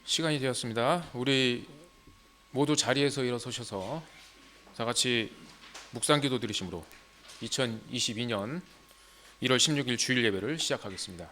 시간이 되었습니다. 우리 모두 자리에서 일어서셔서 다 같이 묵상기도 드리심으로 2022년 1월 16일 주일 예배를 시작하겠습니다.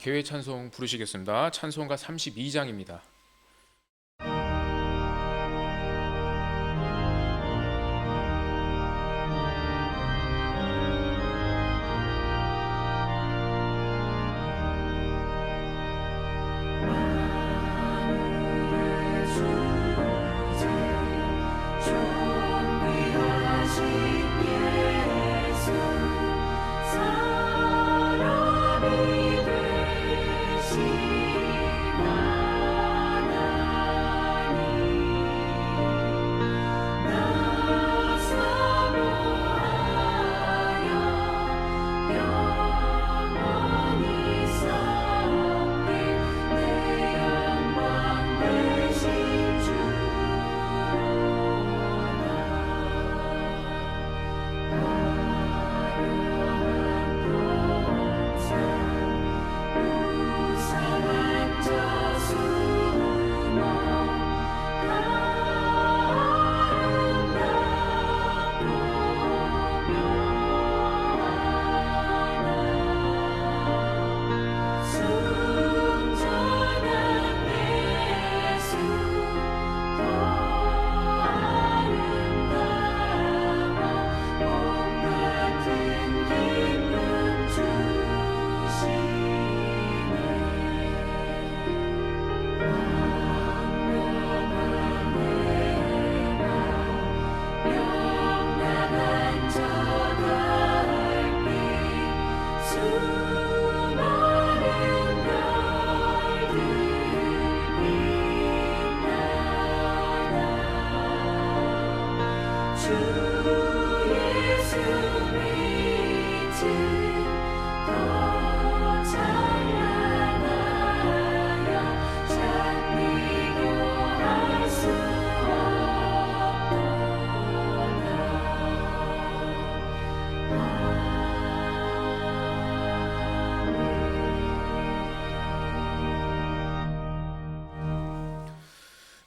개회 찬송 부르시겠습니다. 찬송가 32장입니다.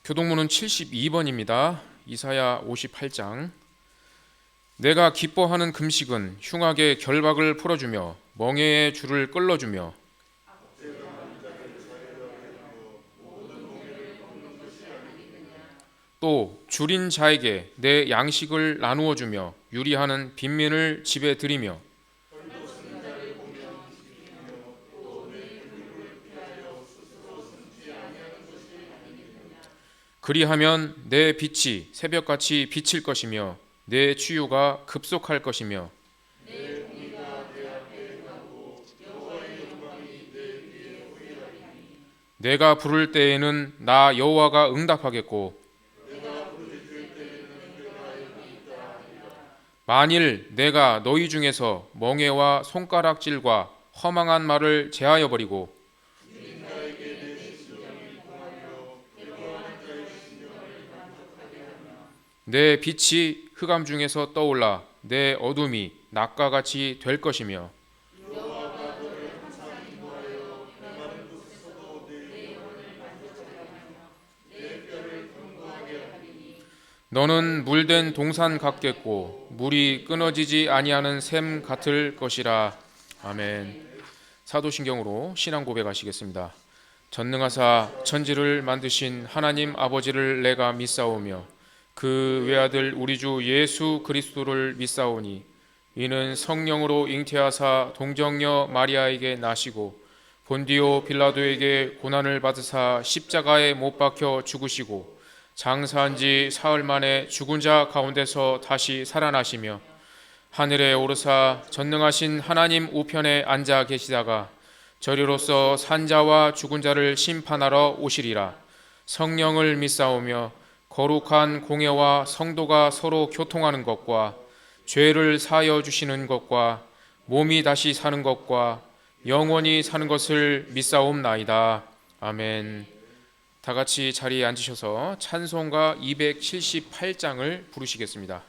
교동문은 72번입니다. 이사야 58장. 내가 기뻐하는 금식은 흉악의 결박을 풀어주며 멍에의 줄을 끌어주며 또 줄인 자에게 내 양식을 나누어 주며 유리하는 빈민을 집에 들이며 그리하면 내 빛이 새벽같이 비칠 것이며 내 치유가 급속할 것이며 내가 부를 때에는 나 여호와가 응답하겠고 만일 내가 너희 중에서 멍에와 손가락질과 허망한 말을 제하여 버리고 내 빛이 흑암 중에서 떠올라 내 어둠이 낮과 같이 될 것이며 너는 물된 동산 같겠고 물이 끊어지지 아니하는 샘 같을 것이라. 아멘. 사도신경으로 신앙 고백하시겠습니다. 전능하사 천지를 만드신 하나님 아버지를 내가 믿사오며 그 외아들 우리 주 예수 그리스도를 믿사오니 이는 성령으로 잉태하사 동정녀 마리아에게 나시고 본디오 빌라도에게 고난을 받으사 십자가에 못 박혀 죽으시고 장사한 지 사흘 만에 죽은 자 가운데서 다시 살아나시며 하늘에 오르사 전능하신 하나님 우편에 앉아 계시다가 저리로서 산자와 죽은 자를 심판하러 오시리라. 성령을 믿사오며 거룩한 공예와 성도가 서로 교통하는 것과 죄를 사하여 주시는 것과 몸이 다시 사는 것과 영원히 사는 것을 믿사옵나이다. 아멘. 다 같이 자리에 앉으셔서 찬송가 278장을 부르시겠습니다.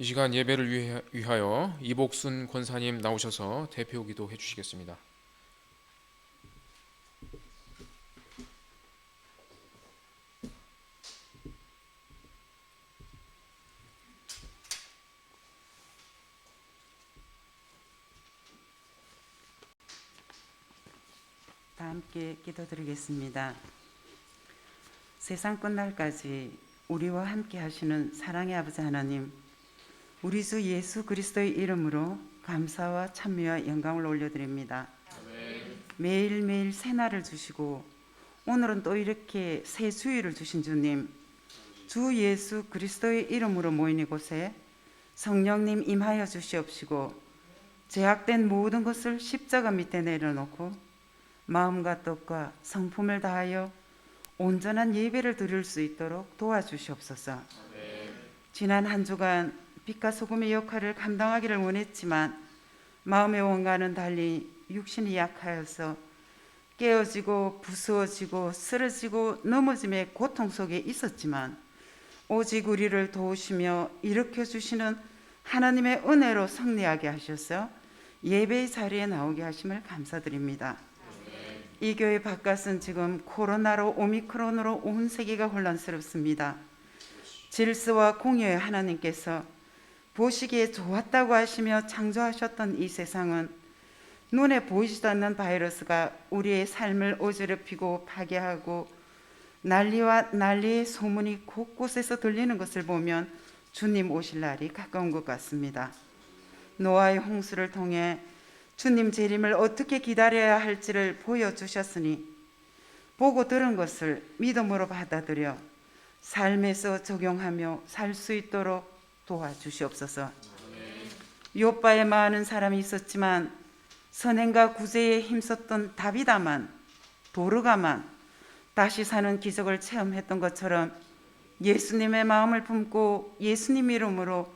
이 시간 예배를 위하여 이복순 권사님 나오셔서 대표 기도해 주시겠습니다. 다 함께 기도드리겠습니다. 세상 끝날까지 우리와 함께 하시는 사랑의 아버지 하나님, 우리 주 예수 그리스도의 이름으로 감사와 찬미와 영광을 올려드립니다. 매일매일 새날을 주시고 오늘은 또 이렇게 새 주일을 주신 주님, 주 예수 그리스도의 이름으로 모인 이곳에 성령님 임하여 주시옵시고 제약된 모든 것을 십자가 밑에 내려놓고 마음과 뜻과 성품을 다하여 온전한 예배를 드릴 수 있도록 도와주시옵소서. 지난 한 주간 빛과 소금의 역할을 감당하기를 원했지만 마음의 원과는 달리 육신이 약하여서 깨어지고 부수어지고 쓰러지고 넘어짐의 고통 속에 있었지만 오직 우리를 도우시며 일으켜 주시는 하나님의 은혜로 승리하게 하셔서 예배의 자리에 나오게 하심을 감사드립니다. 이 교회 바깥은 지금 코로나로 오미크론으로 온 세계가 혼란스럽습니다. 질서와 공의의 하나님께서 보시기에 좋았다고 하시며 창조하셨던 이 세상은 눈에 보이지도 않는 바이러스가 우리의 삶을 어지럽히고 파괴하고 난리와 난리의 소문이 곳곳에서 들리는 것을 보면 주님 오실 날이 가까운 것 같습니다. 노아의 홍수를 통해 주님 재림을 어떻게 기다려야 할지를 보여주셨으니 보고 들은 것을 믿음으로 받아들여 삶에서 적용하며 살 수 있도록 도와주시옵소서. 욥바에 많은 사람이 있었지만 선행과 구제에 힘썼던 다비다만 도르가만 다시 사는 기적을 체험했던 것처럼 예수님의 마음을 품고 예수님 이름으로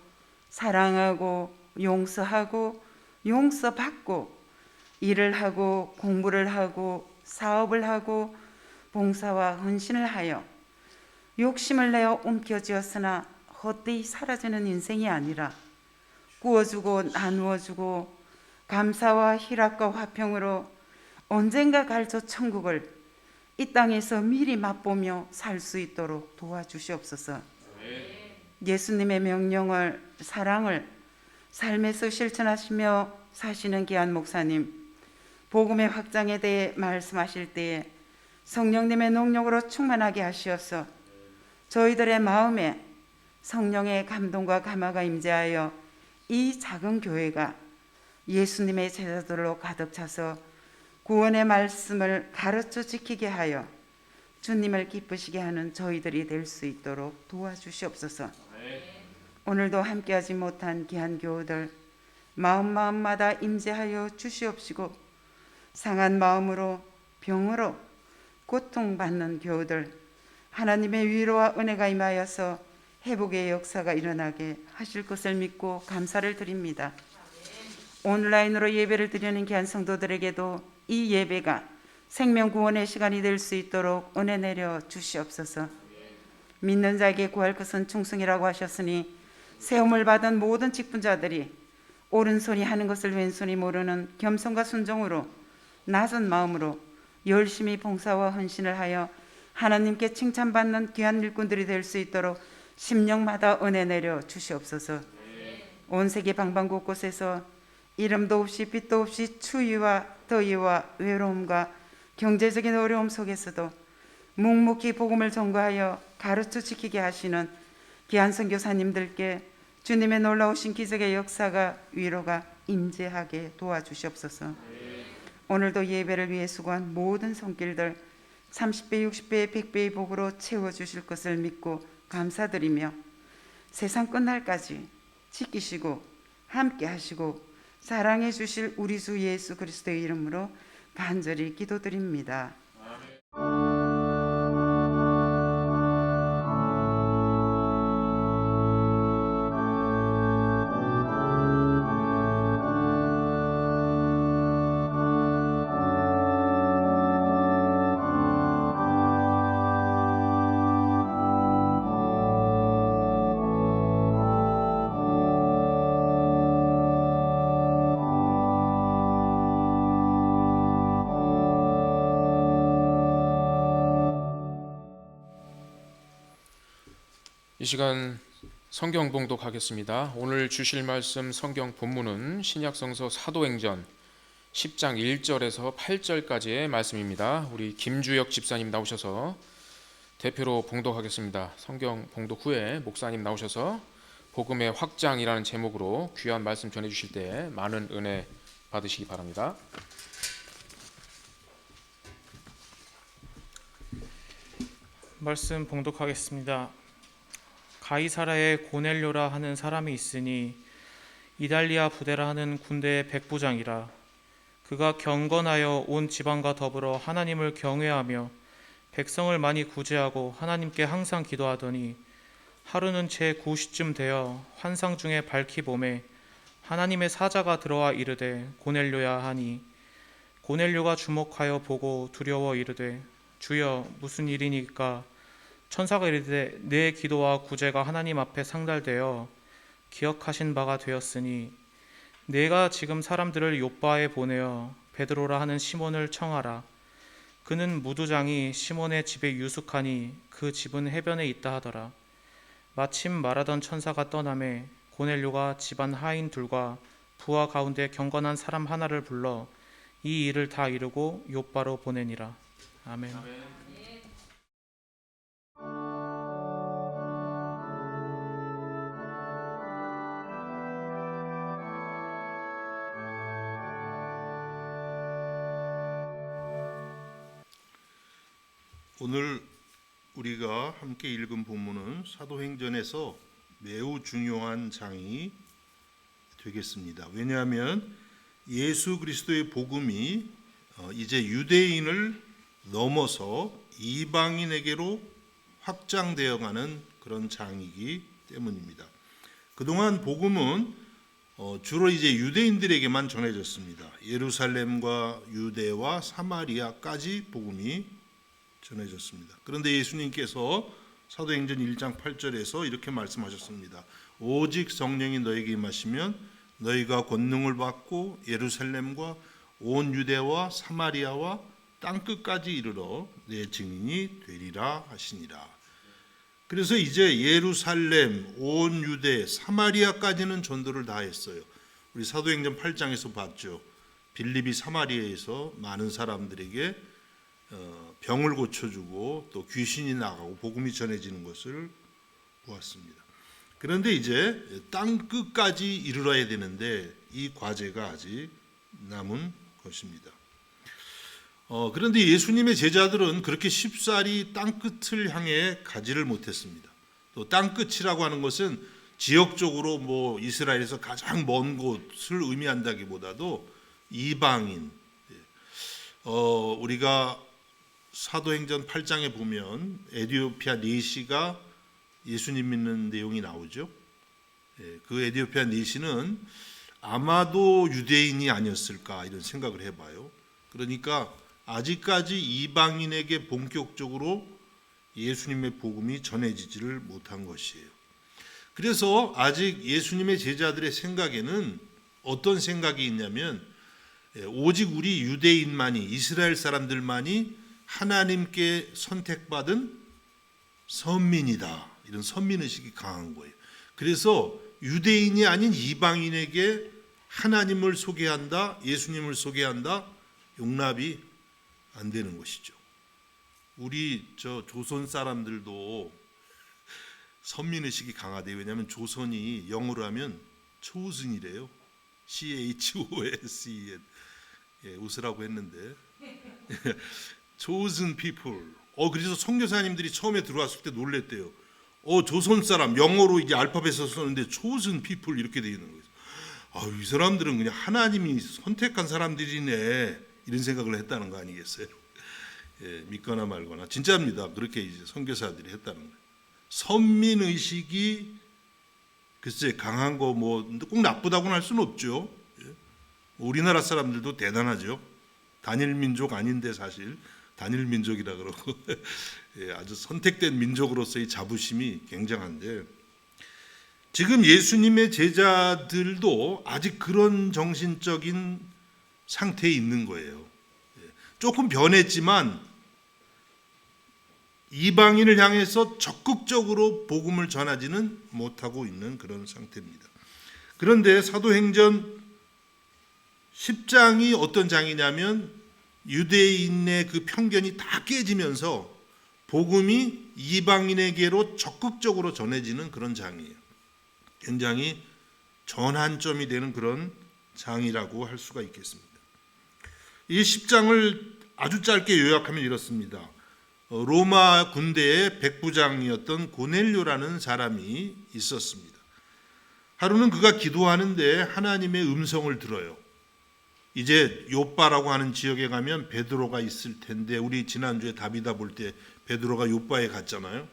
사랑하고 용서하고 용서받고 일을 하고 공부를 하고 사업을 하고 봉사와 헌신을 하여 욕심을 내어 움켜쥐었으나 헛되이 사라지는 인생이 아니라 구워주고 나누어주고 감사와 희락과 화평으로 언젠가 갈 저 천국을 이 땅에서 미리 맛보며 살 수 있도록 도와주시옵소서. 예수님의 명령을 사랑을 삶에서 실천하시며 사시는 귀한 목사님, 복음의 확장에 대해 말씀하실 때에 성령님의 능력으로 충만하게 하시어서 저희들의 마음에 성령의 감동과 감화가 임재하여 이 작은 교회가 예수님의 제자들로 가득 차서 구원의 말씀을 가르쳐 지키게 하여 주님을 기쁘시게 하는 저희들이 될 수 있도록 도와주시옵소서. 오늘도 함께하지 못한 귀한 교우들 마음마다 임재하여 주시옵시고 상한 마음으로 병으로 고통받는 교우들 하나님의 위로와 은혜가 임하여서 회복의 역사가 일어나게 하실 것을 믿고 감사를 드립니다. 온라인으로 예배를 드리는 귀한 성도들에게도 이 예배가 생명 구원의 시간이 될 수 있도록 은혜 내려 주시옵소서. 믿는 자에게 구할 것은 충성이라고 하셨으니 세움을 받은 모든 직분자들이 오른손이 하는 것을 왼손이 모르는 겸손과 순종으로 낮은 마음으로 열심히 봉사와 헌신을 하여 하나님께 칭찬받는 귀한 일꾼들이 될 수 있도록 심령마다 은혜 내려 주시옵소서. 온 세계 방방곳곳에서 이름도 없이 빛도 없이 추위와 더위와 외로움과 경제적인 어려움 속에서도 묵묵히 복음을 전거하여 가르쳐 지키게 하시는 귀한 선교사님들께 주님의 놀라우신 기적의 역사가 위로가 임재하게 도와주시옵소서. 오늘도 예배를 위해 수고한 모든 손길들 30배 60배 100배의 복으로 채워주실 것을 믿고 감사드리며 세상 끝날까지 지키시고 함께 하시고 사랑해 주실 우리 주 예수 그리스도의 이름으로 간절히 기도드립니다. 이 시간 성경 봉독하겠습니다. 오늘 주실 말씀 성경 본문은 신약성서 사도행전 10장 1절에서 8절까지의 말씀입니다. 우리 김주혁 집사님 나오셔서 대표로 봉독하겠습니다. 성경 봉독 후에 목사님 나오셔서 복음의 확장이라는 제목으로 귀한 말씀 전해주실 때 많은 은혜 받으시기 바랍니다. 말씀 봉독하겠습니다. 가이사라에 고넬료라 하는 사람이 있으니 이달리아 부대라 하는 군대의 백부장이라. 그가 경건하여 온 지방과 더불어 하나님을 경외하며 백성을 많이 구제하고 하나님께 항상 기도하더니 하루는 제 9시쯤 되어 환상 중에 밝히 봄에 하나님의 사자가 들어와 이르되 고넬료야 하니 고넬료가 주목하여 보고 두려워 이르되 주여 무슨 일이니까? 천사가 이르되 내 기도와 구제가 하나님 앞에 상달되어 기억하신 바가 되었으니 내가 지금 사람들을 욥바에 보내어 베드로라 하는 시몬을 청하라. 그는 무두장이 시몬의 집에 유숙하니 그 집은 해변에 있다 하더라. 마침 말하던 천사가 떠나매 고넬료가 집안 하인 둘과 부하 가운데 경건한 사람 하나를 불러 이 일을 다 이루고 욥바로 보내니라. 아멘. 오늘 우리가 함께 읽은 본문은 사도행전에서 매우 중요한 장이 되겠습니다. 왜냐하면 예수 그리스도의 복음이 이제 유대인을 넘어서 이방인에게로 확장되어가는 그런 장이기 때문입니다. 그동안 복음은 주로 이제 유대인들에게만 전해졌습니다. 예루살렘과 유대와 사마리아까지 복음이 전해졌습니다. 그런데 예수님께서 사도행전 1장 8절에서 이렇게 말씀하셨습니다. 오직 성령이 너에게 임하시면 너희가 권능을 받고 예루살렘과 온 유대와 사마리아와 땅끝까지 이르러 내 증인이 되리라 하시니라. 그래서 이제 예루살렘, 온 유대, 사마리아까지는 전도를 다 했어요. 우리 사도행전 8장에서 봤죠. 빌립이 사마리아에서 많은 사람들에게 병을 고쳐주고 또 귀신이 나가고 복음이 전해지는 것을 보았습니다. 그런데 이제 땅 끝까지 이르러야 되는데 이 과제가 아직 남은 것입니다. 그런데 예수님의 제자들은 그렇게 쉽사리 땅 끝을 향해 가지를 못했습니다. 또 땅 끝이라고 하는 것은 지역적으로 뭐 이스라엘에서 가장 먼 곳을 의미한다기보다도 이방인, 우리가 사도행전 8장에 보면 에티오피아 내시가 예수님 믿는 내용이 나오죠. 그 에티오피아 내시는 아마도 유대인이 아니었을까 이런 생각을 해봐요. 그러니까 아직까지 이방인에게 본격적으로 예수님의 복음이 전해지지를 못한 것이에요. 그래서 아직 예수님의 제자들의 생각에는 어떤 생각이 있냐면 오직 우리 유대인만이, 이스라엘 사람들만이 하나님께 선택받은 선민이다. 이런 선민의식이 강한 거예요. 그래서 유대인이 아닌 이방인에게 하나님을 소개한다, 예수님을 소개한다, 용납이 안 되는 것이죠. 우리 조선 사람들도 선민의식이 강하대요. 왜냐하면 조선이 영어로 하면 chosen이래요. CHOSEN. 웃으라고 했는데 chosen people. 그래서 선교사님들이 처음에 들어왔을 때 놀랬대요. 조선 사람 영어로 이제 알파벳을 썼는데 chosen people 이렇게 되어 있는 거예요. 이 사람들은 그냥 하나님이 선택한 사람들이네 이런 생각을 했다는 거 아니겠어요? 믿거나 말거나 진짜입니다. 그렇게 이제 선교사들이 했다는 거예요. 선민 의식이 글쎄 강한 거 뭐 꼭 나쁘다고는 할 수는 없죠. 우리나라 사람들도 대단하죠. 단일 민족 아닌데 사실 단일 민족이라 그러고 아주 선택된 민족으로서의 자부심이 굉장한데 지금 예수님의 제자들도 아직 그런 정신적인 상태에 있는 거예요. 조금 변했지만 이방인을 향해서 적극적으로 복음을 전하지는 못하고 있는 그런 상태입니다. 그런데 사도행전 10장이 어떤 장이냐면 유대인의 그 편견이 다 깨지면서 복음이 이방인에게로 적극적으로 전해지는 그런 장이에요. 굉장히 전환점이 되는 그런 장이라고 할 수가 있겠습니다. 이 10장을 아주 짧게 요약하면 이렇습니다. 로마 군대의 백부장이었던 고넬료라는 사람이 있었습니다. 하루는 그가 기도하는데 하나님의 음성을 들어요. 이제 요빠라고 하는 지역에 가면 베드로가 있을 텐데, 우리 지난주에 다비다 볼 때 베드로가 요빠에 갔잖아요.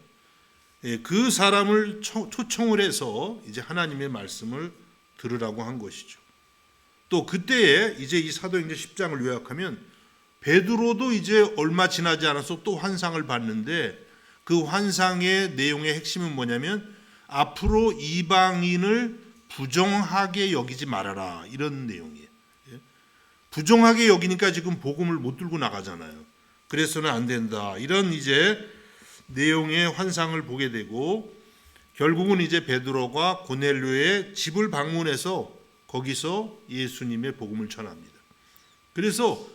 그 사람을 초청을 해서 이제 하나님의 말씀을 들으라고 한 것이죠. 또 그때에 이제 이 사도행전 10장을 요약하면 베드로도 이제 얼마 지나지 않아서 또 환상을 봤는데, 그 환상의 내용의 핵심은 뭐냐면 앞으로 이방인을 부정하게 여기지 말아라, 이런 내용이에요. 부정하게 여기니까 지금 복음을 못 들고 나가잖아요. 그래서는 안 된다, 이런 이제 내용의 환상을 보게 되고, 결국은 이제 베드로가 고넬료의 집을 방문해서 거기서 예수님의 복음을 전합니다. 그래서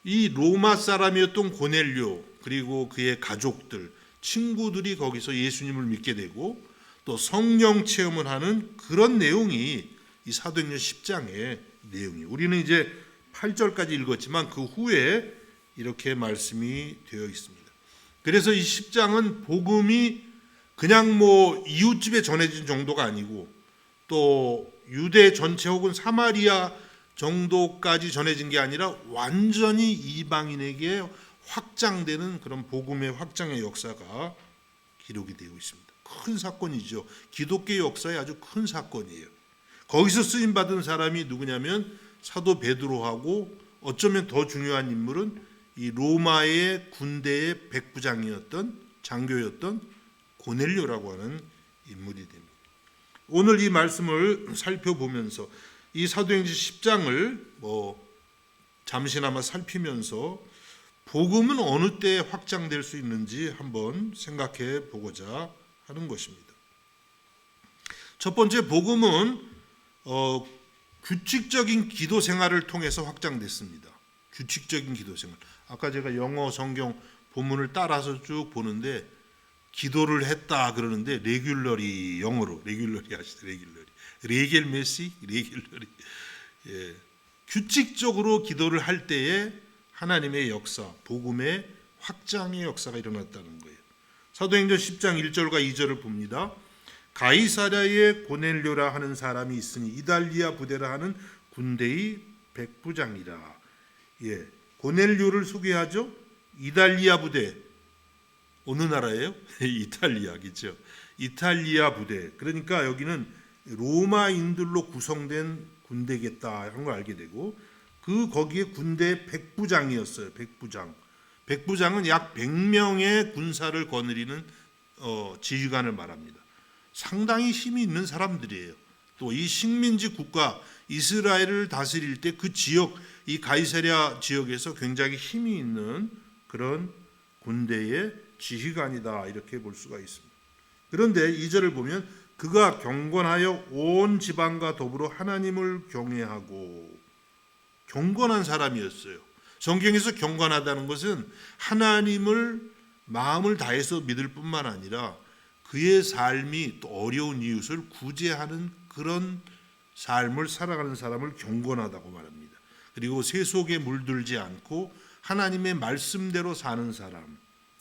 이 로마 사람이었던 고넬료, 그리고 그의 가족들, 친구들이 거기서 예수님을 믿게 되고 또 성령 체험을 하는 그런 내용이 이 사도행전 10장의 내용이에요. 우리는 이제 8절까지 읽었지만 그 후에 이렇게 말씀이 되어 있습니다. 그래서 이 10장은 복음이 그냥 뭐 이웃집에 전해진 정도가 아니고, 또 유대 전체 혹은 사마리아 정도까지 전해진 게 아니라 완전히 이방인에게 확장되는 그런 복음의 확장의 역사가 기록이 되고 있습니다. 큰 사건이죠. 기독교 역사의 아주 큰 사건이에요. 거기서 쓰임 받은 사람이 누구냐면 사도 베드로하고, 어쩌면 더 중요한 인물은 이 로마의 군대의 백부장이었던, 장교였던 고넬료라고 하는 인물이 됩니다. 오늘 이 말씀을 살펴보면서 이 사도행전 10장을 잠시나마 살피면서 복음은 어느 때 확장될 수 있는지 한번 생각해 보고자 하는 것입니다. 첫 번째, 복음은 규칙적인 기도 생활을 통해서 확장됐습니다. 규칙적인 기도 생활. 아까 제가 영어 성경 본문을 따라서 쭉 보는데 기도를 했다 그러는데 레귤러리, 영어로 레귤러리 하시죠. 레겔 메시, 레귤러리. 예. 규칙적으로 기도를 할 때에 하나님의 역사, 복음의 확장의 역사가 일어났다는 거예요. 사도행전 10장 1절과 2절을 봅니다. 가이사랴에 고넬료라 하는 사람이 있으니 이달리아 부대라 하는 군대의 백부장이라. 예, 고넬료를 소개하죠. 이달리아 부대, 어느 나라예요? 이탈리아겠죠. 이탈리아 부대. 그러니까 여기는 로마인들로 구성된 군대겠다 하는 걸 알게 되고, 거기에 군대 백부장이었어요. 백부장은 약 100명의 군사를 거느리는 지휘관을 말합니다. 상당히 힘이 있는 사람들이에요. 또 이 식민지 국가 이스라엘을 다스릴 때 그 지역, 이 가이사랴 지역에서 굉장히 힘이 있는 그런 군대의 지휘관이다, 이렇게 볼 수가 있습니다. 그런데 2절을 보면 그가 경건하여 온 지방과 더불어 하나님을 경외하고, 경건한 사람이었어요. 성경에서 경건하다는 것은 하나님을 마음을 다해서 믿을 뿐만 아니라 그의 삶이 또 어려운 이웃을 구제하는 그런 삶을 살아가는 사람을 경건하다고 말합니다. 그리고 세속에 물들지 않고 하나님의 말씀대로 사는 사람.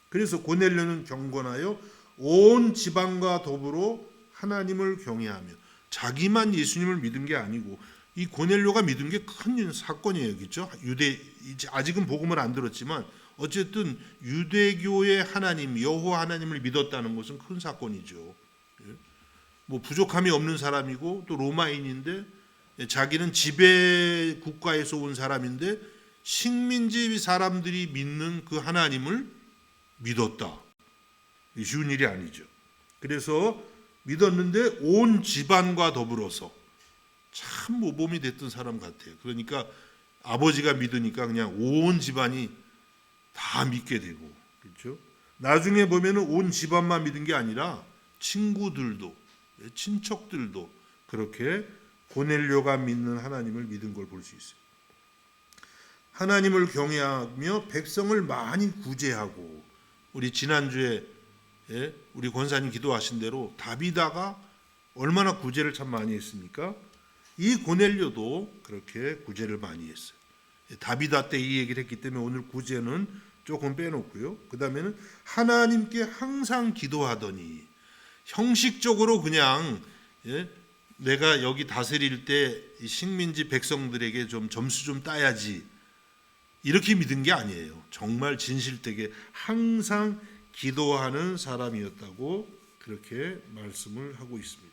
그래서 고넬료는 경건하여 온 지방과 더불어 하나님을 경외하며, 자기만 예수님을 믿은 게 아니고 이 고넬료가 믿은 게 큰 사건이에요. 그렇죠? 아직은 복음을 안 들었지만 어쨌든 유대교의 하나님, 여호와 하나님을 믿었다는 것은 큰 사건이죠. 뭐 부족함이 없는 사람이고 또 로마인인데, 자기는 지배 국가에서 온 사람인데 식민지 사람들이 믿는 그 하나님을 믿었다. 쉬운 일이 아니죠. 그래서 믿었는데 온 집안과 더불어서 참 모범이 됐던 사람 같아요. 그러니까 아버지가 믿으니까 그냥 온 집안이 다 믿게 되고, 그렇죠? 나중에 보면은 온 집안만 믿은 게 아니라 친구들도, 친척들도 그렇게 고넬료가 믿는 하나님을 믿은 걸 볼 수 있어요. 하나님을 경외하며 백성을 많이 구제하고, 우리 지난주에 우리 권사님 기도하신 대로 다비다가 얼마나 구제를 참 많이 했습니까? 이 고넬료도 그렇게 구제를 많이 했어요. 다비다 때 이 얘기를 했기 때문에 오늘 구제는 조금 빼놓고요. 그 다음에는 하나님께 항상 기도하더니, 형식적으로 그냥 내가 여기 다스릴 때 식민지 백성들에게 좀 점수 좀 따야지 이렇게 믿은 게 아니에요. 정말 진실되게 항상 기도하는 사람이었다고 그렇게 말씀을 하고 있습니다.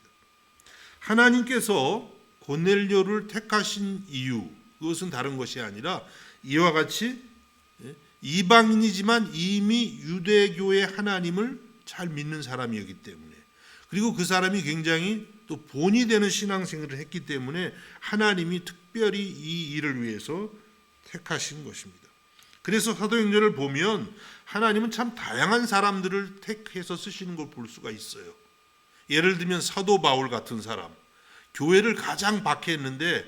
하나님께서 고넬료를 택하신 이유, 그것은 다른 것이 아니라 이와 같이 이방인이지만 이미 유대교의 하나님을 잘 믿는 사람이었기 때문에, 그리고 그 사람이 굉장히 또 본이 되는 신앙생활을 했기 때문에 하나님이 특별히 이 일을 위해서 택하신 것입니다. 그래서 사도행전을 보면 하나님은 참 다양한 사람들을 택해서 쓰시는 걸 볼 수가 있어요. 예를 들면 사도 바울 같은 사람, 교회를 가장 박해했는데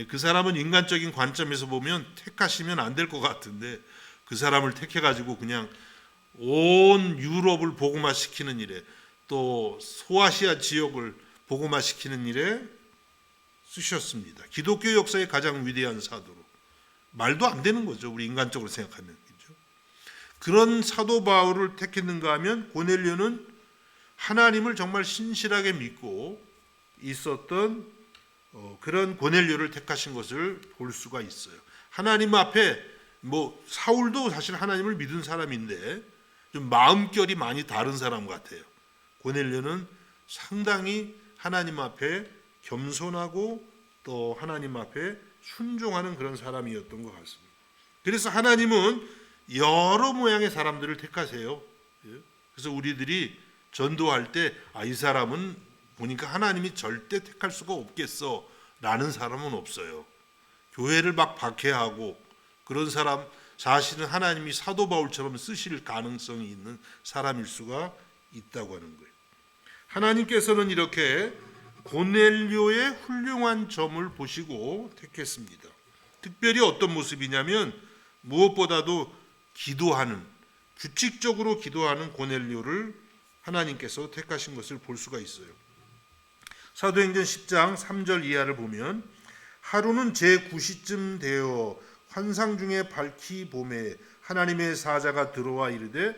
그 사람은 인간적인 관점에서 보면 택하시면 안 될 것 같은데 그 사람을 택해가지고 그냥 온 유럽을 복음화시키는 일에, 또 소아시아 지역을 복음화시키는 일에 쓰셨습니다. 기독교 역사의 가장 위대한 사도로. 말도 안 되는 거죠, 우리 인간적으로 생각하면. 그렇죠? 그런 사도 바울을 택했는가 하면 고넬료는 하나님을 정말 신실하게 믿고 있었던 그런 고넬료를 택하신 것을 볼 수가 있어요. 하나님 앞에 사울도 사실 하나님을 믿은 사람인데 좀 마음결이 많이 다른 사람 같아요. 고넬료는 상당히 하나님 앞에 겸손하고 또 하나님 앞에 순종하는 그런 사람이었던 것 같습니다. 그래서 하나님은 여러 모양의 사람들을 택하세요. 그래서 우리들이 전도할 때 이 사람은 보니까 하나님이 절대 택할 수가 없겠어 라는 사람은 없어요. 교회를 막 박해하고 그런 사람, 사실은 하나님이 사도 바울처럼 쓰실 가능성이 있는 사람일 수가 있다고 하는 거예요. 하나님께서는 이렇게 고넬료의 훌륭한 점을 보시고 택했습니다. 특별히 어떤 모습이냐면 무엇보다도 기도하는, 규칙적으로 기도하는 고넬료를 하나님께서 택하신 것을 볼 수가 있어요. 사도행전 10장 3절 이하를 보면, 하루는 제9시쯤 되어 환상 중에 밝히 봄에 하나님의 사자가 들어와 이르되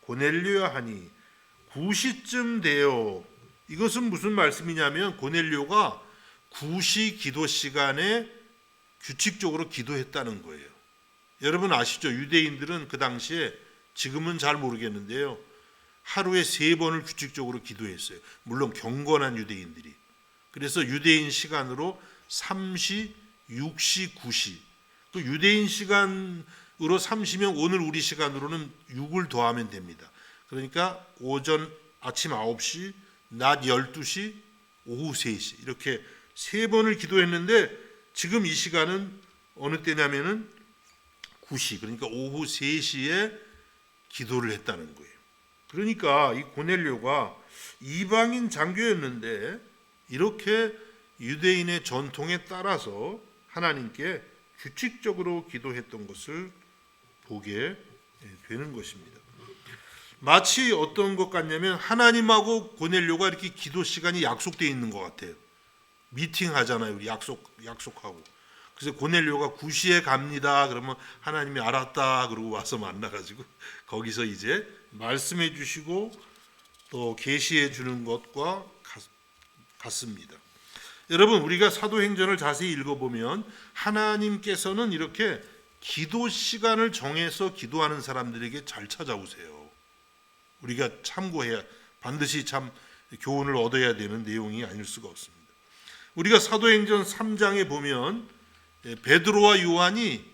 고넬료야 하니, 9시쯤 되어, 이것은 무슨 말씀이냐면 고넬료가 9시 기도 시간에 규칙적으로 기도했다는 거예요. 여러분 아시죠? 유대인들은 그 당시에, 지금은 잘 모르겠는데요, 하루에 3번을 규칙적으로 기도했어요. 물론 경건한 유대인들이. 그래서 유대인 시간으로 3시, 6시, 9시. 또 유대인 시간으로 3시면 오늘 우리 시간으로는 6을 더하면 됩니다. 그러니까 아침 9시, 낮 12시, 오후 3시 이렇게 3번을 기도했는데, 지금 이 시간은 어느 때냐면은 9시, 그러니까 오후 3시에 기도를 했다는 거예요. 그러니까 이 고넬료가 이방인 장교였는데 이렇게 유대인의 전통에 따라서 하나님께 규칙적으로 기도했던 것을 보게 되는 것입니다. 마치 어떤 것 같냐면 하나님하고 고넬료가 이렇게 기도 시간이 약속되어 있는 것 같아요. 미팅 하잖아요. 우리 약속하고. 그래서 고넬료가 9시에 갑니다. 그러면 하나님이 알았다 그러고 와서 만나가지고 거기서 이제 말씀해 주시고 또 계시해 주는 것과 같습니다. 여러분, 우리가 사도행전을 자세히 읽어보면 하나님께서는 이렇게 기도 시간을 정해서 기도하는 사람들에게 잘 찾아오세요. 우리가 참고해야, 반드시 참 교훈을 얻어야 되는 내용이 아닐 수가 없습니다. 우리가 사도행전 3장에 보면 베드로와 요한이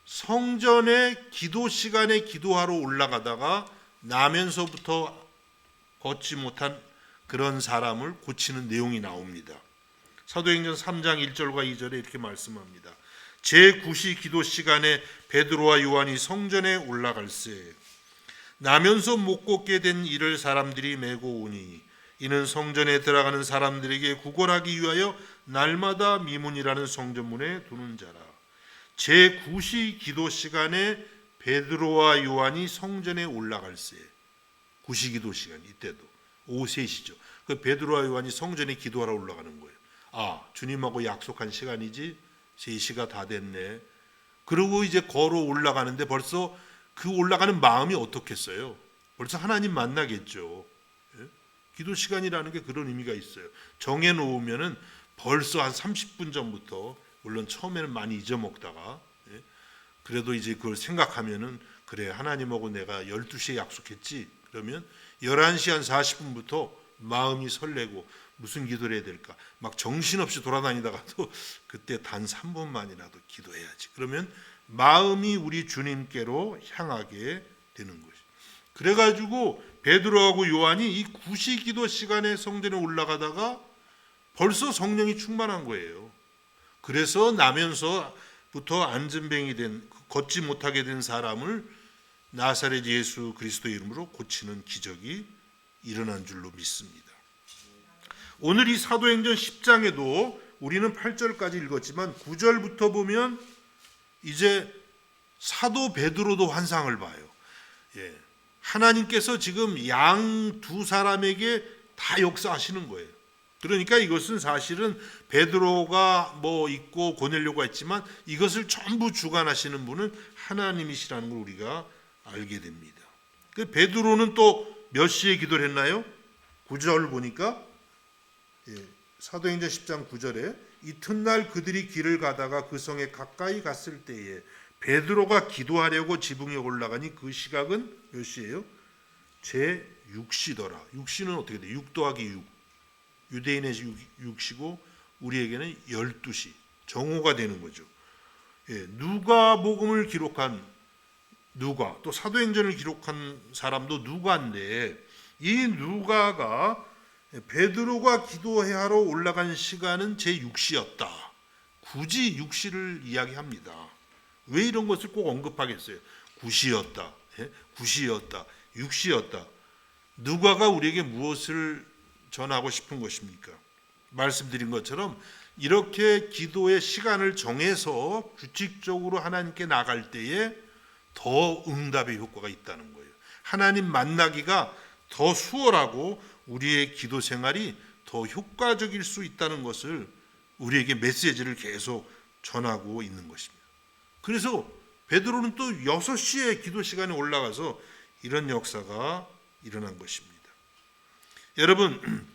성전에 기도 시간에 기도하러 올라가다가 나면서부터 걷지 못한 그런 사람을 고치는 내용이 나옵니다. 사도행전 3장 1절과 2절에 이렇게 말씀합니다. 제9시 기도 시간에 베드로와 요한이 성전에 올라갈새 나면서 못 걷게 된 이를 사람들이 메고 오니 이는 성전에 들어가는 사람들에게 구걸하기 위하여 날마다 미문이라는 성전문에 두는 자라. 제9시 기도 시간에 베드로와 요한이 성전에 올라갈 새 구시기도 시간, 이때도 오후 3시죠. 그 베드로와 요한이 성전에 기도하러 올라가는 거예요. 아, 주님하고 약속한 시간이지 3시가 다 됐네. 그리고 이제 걸어 올라가는데 벌써 그 올라가는 마음이 어떻겠어요? 벌써 하나님 만나겠죠. 예? 기도 시간이라는 게 그런 의미가 있어요. 정해 놓으면은 벌써 한 30분 전부터, 물론 처음에는 많이 잊어먹다가, 예? 그래도 이제 그걸 생각하면은 그래, 하나님하고 내가 12시에 약속했지. 그러면 11시 한 40분부터 마음이 설레고 무슨 기도를 해야 될까? 막 정신없이 돌아다니다가도 그때 단 3분만이라도 기도해야지. 그러면 마음이 우리 주님께로 향하게 되는 것이. 그래가지고 베드로하고 요한이 이 구시기도 시간에 성전에 올라가다가 벌써 성령이 충만한 거예요. 그래서 나면서부터 안전뱅이 된, 걷지 못하게 된 사람을 나사렛 예수 그리스도의 이름으로 고치는 기적이 일어난 줄로 믿습니다. 오늘 이 사도행전 10장에도 우리는 8절까지 읽었지만 9절부터 보면 이제 사도 베드로도 환상을 봐요. 예. 하나님께서 지금 양 두 사람에게 다 역사하시는 거예요. 그러니까 이것은 사실은 베드로가 뭐 있고 고넬료가 있지만 이것을 전부 주관하시는 분은 하나님이시라는 걸 우리가 알게 됩니다. 그 베드로는 또 몇 시에 기도를 했나요? 9절 보니까 사도행전 10장 9절에 이튿날 그들이 길을 가다가 그 성에 가까이 갔을 때에 베드로가 기도하려고 지붕에 올라가니 그 시각은 몇 시예요? 제 6시더라. 6시는 어떻게 돼? 6 더하기 6. 유대인의 6시고 우리에게는 12시. 정오가 되는 거죠. 누가복음을 기록한 누가, 또 사도행전을 기록한 사람도 누가인데 이 누가가 베드로가 기도하러 올라간 시간은 제 6시였다. 굳이 6시를 이야기합니다. 왜 이런 것을 꼭 언급하겠어요? 9시였다. 9시였다. 6시였다. 누가가 우리에게 무엇을 전하고 싶은 것입니까? 말씀드린 것처럼 이렇게 기도의 시간을 정해서 규칙적으로 하나님께 나갈 때에 더 응답의 효과가 있다는 거예요. 하나님 만나기가 더 수월하고 우리의 기도 생활이 더 효과적일 수 있다는 것을 우리에게 메시지를 계속 전하고 있는 것입니다. 그래서 베드로는 또 6시에 기도 시간에 올라가서 이런 역사가 일어난 것입니다. 여러분,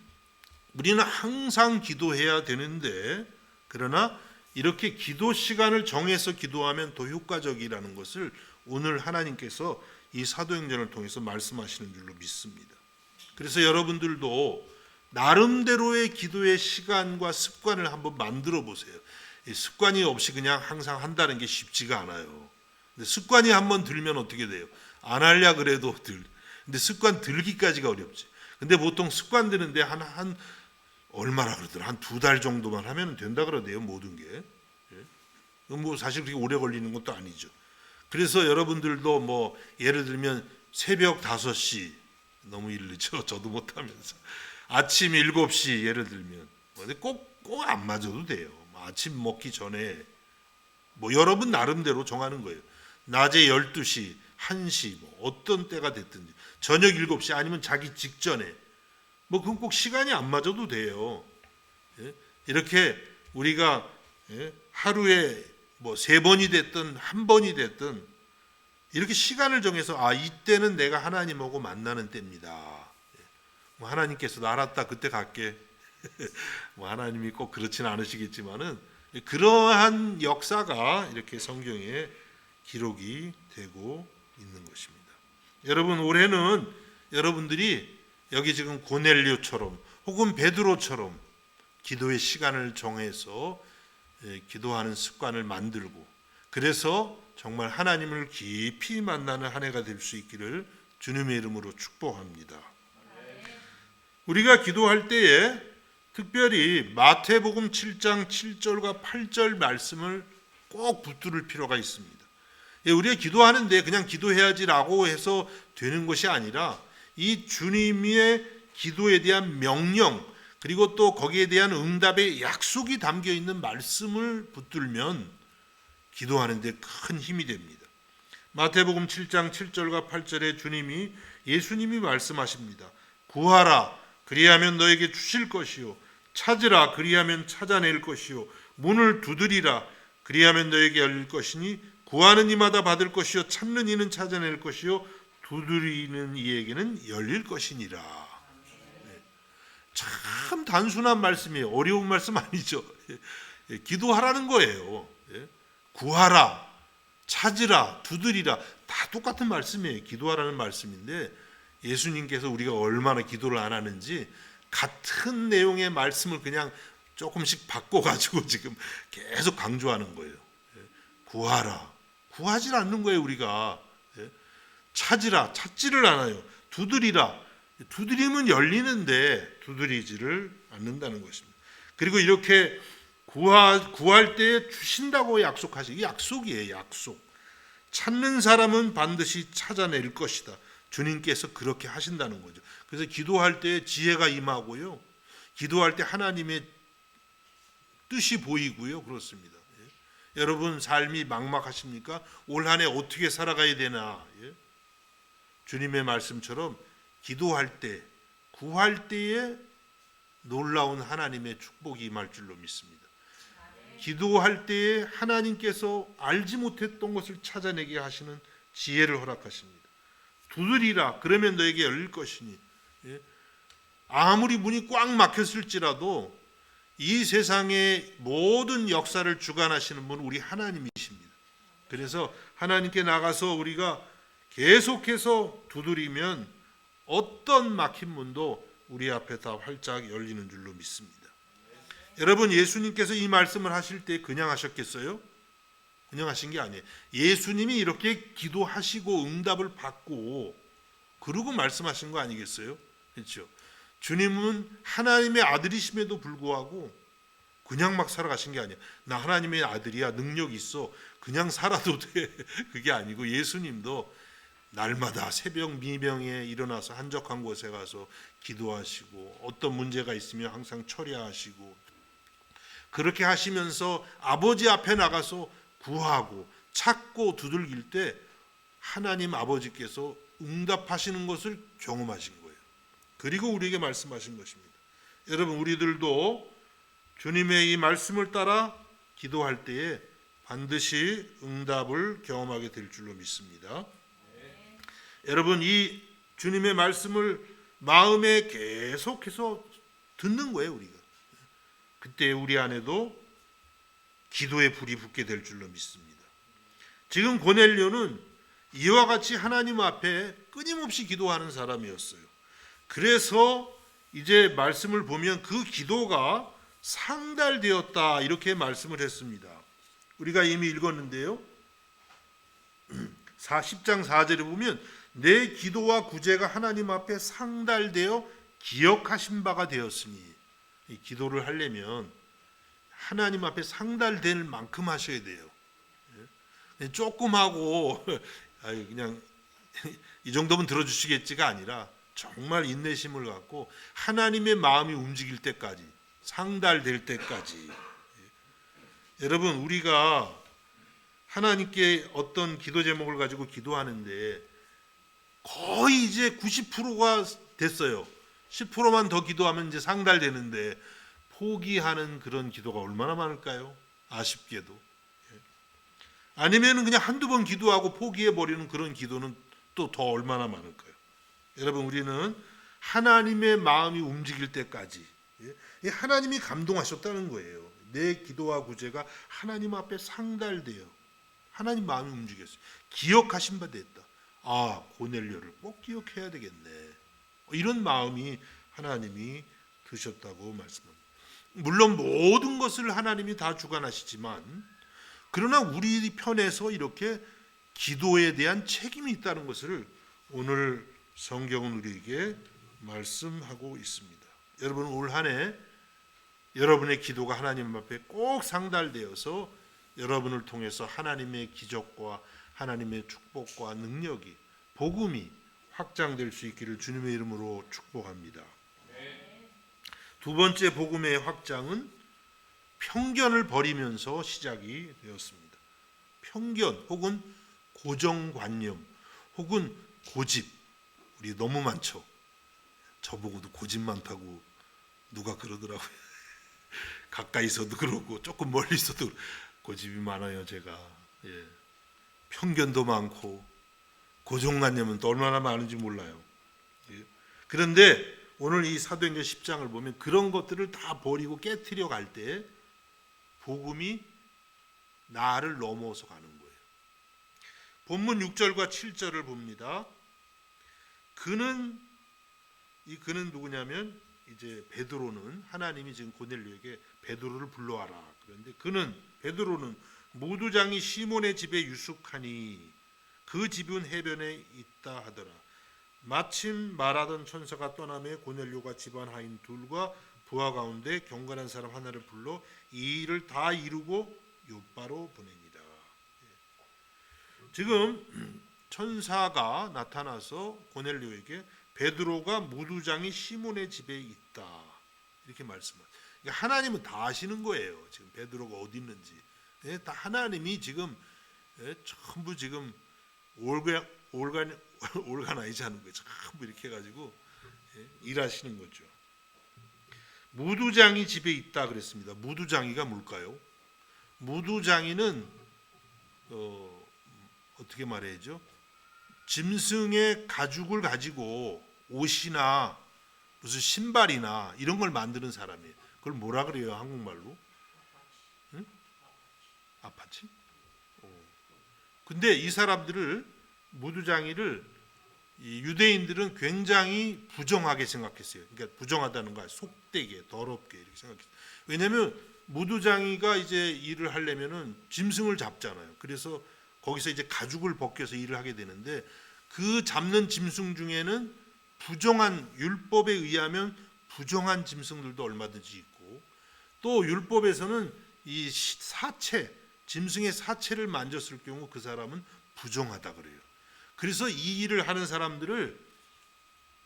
우리는 항상 기도해야 되는데 그러나 이렇게 기도 시간을 정해서 기도하면 더 효과적이라는 것을 오늘 하나님께서 이 사도행전을 통해서 말씀하시는 줄로 믿습니다. 그래서 여러분들도 나름대로의 기도의 시간과 습관을 한번 만들어 보세요. 습관이 없이 그냥 항상 한다는 게 쉽지가 않아요. 근데 습관이 한번 들면 어떻게 돼요? 안 하려 그래도 근데 습관 들기까지가 어렵지. 근데 보통 습관 드는데 한 얼마나 그러더라? 한 2달 정도만 하면 된다 그러대요, 모든 게. 뭐 사실 그렇게 오래 걸리는 것도 아니죠. 그래서 여러분들도 뭐 예를 들면 새벽 5시 너무 이르죠. 저도 못하면서 아침 7시 예를 들면 꼭 안 맞아도 돼요. 아침 먹기 전에 뭐 여러분 나름대로 정하는 거예요. 낮에 12시, 1시 뭐 어떤 때가 됐든지 저녁 7시 아니면 자기 직전에 뭐 그건 꼭 시간이 안 맞아도 돼요. 이렇게 우리가 하루에 뭐 3번이 됐든 1번이 됐든 이렇게 시간을 정해서 이때는 내가 하나님하고 만나는 때입니다. 뭐 하나님께서 알았다 그때 갈게. 뭐 하나님이 꼭 그렇지는 않으시겠지만은 그러한 역사가 이렇게 성경에 기록이 되고 있는 것입니다. 여러분, 올해는 여러분들이 여기 지금 고넬료처럼 혹은 베드로처럼 기도의 시간을 정해서 기도하는 습관을 만들고 그래서 정말 하나님을 깊이 만나는 한 해가 될 수 있기를 주님의 이름으로 축복합니다. 우리가 기도할 때에 특별히 마태복음 7장 7절과 8절 말씀을 꼭 붙들 필요가 있습니다. 우리가 기도하는데 그냥 기도해야지라고 해서 되는 것이 아니라 이 주님의 기도에 대한 명령 그리고 또 거기에 대한 응답의 약속이 담겨 있는 말씀을 붙들면 기도하는 데 큰 힘이 됩니다. 마태복음 7장 7절과 8절에 예수님이 말씀하십니다. 구하라 그리하면 너에게 주실 것이요 찾으라 그리하면 찾아낼 것이요 문을 두드리라 그리하면 너에게 열릴 것이니 구하는 이마다 받을 것이요 찾는 이는 찾아낼 것이요 두드리는 이에게는 열릴 것이니라. 네. 참 단순한 말씀이에요. 어려운 말씀 아니죠. 기도하라는 거예요. 구하라, 찾으라, 두드리라 다 똑같은 말씀이에요. 기도하라는 말씀인데 예수님께서 우리가 얼마나 기도를 안 하는지 같은 내용의 말씀을 그냥 조금씩 바꿔가지고 지금 계속 강조하는 거예요. 구하라, 구하지 않는 거예요. 우리가 찾으라, 찾지를 않아요. 두드리라, 두드리면 열리는데 두드리지를 않는다는 것입니다. 그리고 이렇게 구할 때 주신다고 약속하시고, 약속이에요. 약속. 찾는 사람은 반드시 찾아낼 것이다. 주님께서 그렇게 하신다는 거죠. 그래서 기도할 때 지혜가 임하고요. 기도할 때 하나님의 뜻이 보이고요. 그렇습니다. 여러분 삶이 막막하십니까? 올 한 해 어떻게 살아가야 되나? 주님의 말씀처럼 기도할 때, 구할 때에 놀라운 하나님의 축복이 임할 줄로 믿습니다. 기도할 때에 하나님께서 알지 못했던 것을 찾아내게 하시는 지혜를 허락하십니다. 두드리라 그러면 너에게 열릴 것이니, 아무리 문이 꽉 막혔을지라도 이 세상의 모든 역사를 주관하시는 분은 우리 하나님이십니다. 그래서 하나님께 나가서 우리가 계속해서 두드리면 어떤 막힌 문도 우리 앞에 다 활짝 열리는 줄로 믿습니다. 여러분 예수님께서 이 말씀을 하실 때 그냥 하셨겠어요? 그냥 하신 게 아니에요. 예수님이 이렇게 기도하시고 응답을 받고 그러고 말씀하신 거 아니겠어요? 그렇죠? 주님은 하나님의 아들이심에도 불구하고 그냥 막 살아가신 게 아니에요. 나 하나님의 아들이야, 능력이 있어, 그냥 살아도 돼. 그게 아니고 예수님도 날마다 새벽 미명에 일어나서 한적한 곳에 가서 기도하시고 어떤 문제가 있으면 항상 처리하시고 그렇게 하시면서 아버지 앞에 나가서 구하고 찾고 두들길 때 하나님 아버지께서 응답하시는 것을 경험하신 거예요. 그리고 우리에게 말씀하신 것입니다. 여러분 우리들도 주님의 이 말씀을 따라 기도할 때에 반드시 응답을 경험하게 될 줄로 믿습니다. 여러분 이 주님의 말씀을 마음에 계속해서 듣는 거예요. 우리가 그때 우리 안에도 기도의 불이 붙게 될 줄로 믿습니다. 지금 고넬료는 이와 같이 하나님 앞에 끊임없이 기도하는 사람이었어요. 그래서 이제 말씀을 보면 그 기도가 상달되었다 이렇게 말씀을 했습니다. 우리가 이미 읽었는데요. 10장 4절에 보면 내 기도와 구제가 하나님 앞에 상달되어 기억하신 바가 되었으니, 이 기도를 하려면 하나님 앞에 상달될 만큼 하셔야 돼요. 조금 하고 그냥 이 정도면 들어주시겠지가 아니라 정말 인내심을 갖고 하나님의 마음이 움직일 때까지, 상달될 때까지. 여러분 우리가 하나님께 어떤 기도 제목을 가지고 기도하는데 거의 이제 90%가 됐어요. 10%만 더 기도하면 이제 상달되는데 포기하는 그런 기도가 얼마나 많을까요? 아쉽게도. 아니면 그냥 한두 번 기도하고 포기해버리는 그런 기도는 또 더 얼마나 많을까요? 여러분 우리는 하나님의 마음이 움직일 때까지, 하나님이 감동하셨다는 거예요. 내 기도와 구제가 하나님 앞에 상달되어 하나님 마음이 움직였어요. 기억하신 바 됐다. 아, 고넬료를 꼭 기억해야 되겠네. 이런 마음이 하나님이 드셨다고 말씀합니다. 물론 모든 것을 하나님이 다 주관하시지만 그러나 우리 편에서 이렇게 기도에 대한 책임이 있다는 것을 오늘 성경은 우리에게 말씀하고 있습니다. 여러분 올 한 해 여러분의 기도가 하나님 앞에 꼭 상달되어서 여러분을 통해서 하나님의 기적과 하나님의 축복과 능력이, 복음이 확장될 수 있기를 주님의 이름으로 축복합니다. 두 번째 복음의 확장은 편견을 버리면서 시작이 되었습니다. 편견 혹은 고정관념 혹은 고집, 우리 너무 많죠. 저보고도 고집 많다고 누가 그러더라고요. 가까이서도 그러고 조금 멀리서도 고집이 많아요. 제가 편견도 많고 고정관념은 또 얼마나 많은지 몰라요. 그런데 오늘 이 사도행전 10장을 보면 그런 것들을 다 버리고 깨트려 갈 때 복음이 나를 넘어서 가는 거예요. 본문 6절과 7절을 봅니다. 그는 누구냐면 이제 베드로는, 하나님이 지금 고넬료에게 베드로를 불러와라. 그런데 베드로는 무두장이 시몬의 집에 유숙하니 그 집은 해변에 있다 하더라. 마침 말하던 천사가 떠나매 고넬료가 집안 하인 둘과 부하 가운데 경건한 사람 하나를 불러 이 일을 다 이루고 요바로 보냅니다. 지금 천사가 나타나서 고넬료에게 베드로가 무두장이 시몬의 집에 있다 이렇게 말씀합니다. 하나님은 다 아시는 거예요. 지금 베드로가 어디 있는지 다 하나님이 지금 전부 지금 올가나이즈 하는 거예요. 전부 이렇게 해가지고 일하시는 거죠. 무두장이 집에 있다 그랬습니다. 무두장이가 뭘까요? 무두장이는 어떻게 말해야죠? 짐승의 가죽을 가지고 옷이나 무슨 신발이나 이런 걸 만드는 사람이에요. 그걸 뭐라 그래요? 한국말로? 응? 아파치? 근데 이 사람들을 무두장이를 이 유대인들은 굉장히 부정하게 생각했어요. 그러니까 부정하다는 거 속되게 더럽게 이렇게 생각했어요. 왜냐하면 무두장이가 이제 일을 하려면은 짐승을 잡잖아요. 그래서 거기서 이제 가죽을 벗겨서 일을 하게 되는데 그 잡는 짐승 중에는 부정한 율법에 의하면 부정한 짐승들도 얼마든지 있고 또 율법에서는 이 사체 짐승의 사체를 만졌을 경우 그 사람은 부정하다 그래요. 그래서 이 일을 하는 사람들을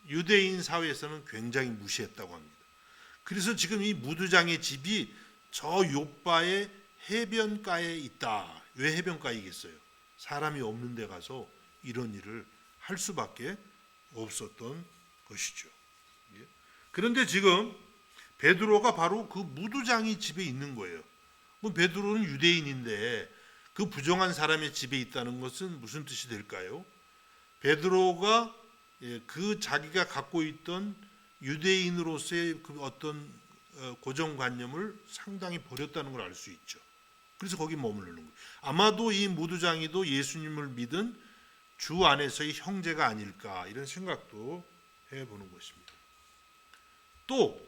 유대인 사회에서는 굉장히 무시했다고 합니다. 그래서 지금 이 무두장의 집이 저 욥바의 해변가에 있다. 왜 해변가에 있겠어요? 사람이 없는 데 가서 이런 일을 할 수밖에 없었던 것이죠. 그런데 지금 베드로가 바로 그 무두장이 집에 있는 거예요. 베드로는 유대인인데 그 부정한 사람의 집에 있다는 것은 무슨 뜻이 될까요? 베드로가 그 자기가 갖고 있던 유대인으로서의 그 어떤 고정관념을 상당히 버렸다는 걸 알 수 있죠. 그래서 거기 머무르는 거예요. 아마도 이 무두장이도 예수님을 믿은 주 안에서의 형제가 아닐까 이런 생각도 해보는 것입니다. 또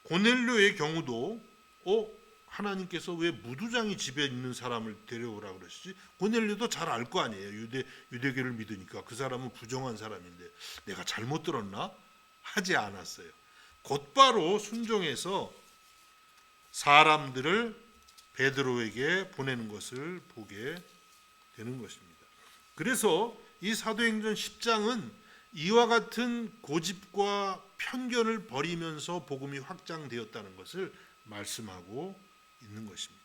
고넬료의 경우도 하나님께서 왜 무두장이 집에 있는 사람을 데려오라 그러시지? 고넬료도 잘 알 거 아니에요. 유대교를 믿으니까 그 사람은 부정한 사람인데 내가 잘못 들었나? 하지 않았어요. 곧바로 순종해서 사람들을 베드로에게 보내는 것을 보게 되는 것입니다. 그래서 이 사도행전 10장은 이와 같은 고집과 편견을 버리면서 복음이 확장되었다는 것을 말씀하고 있는 것입니다.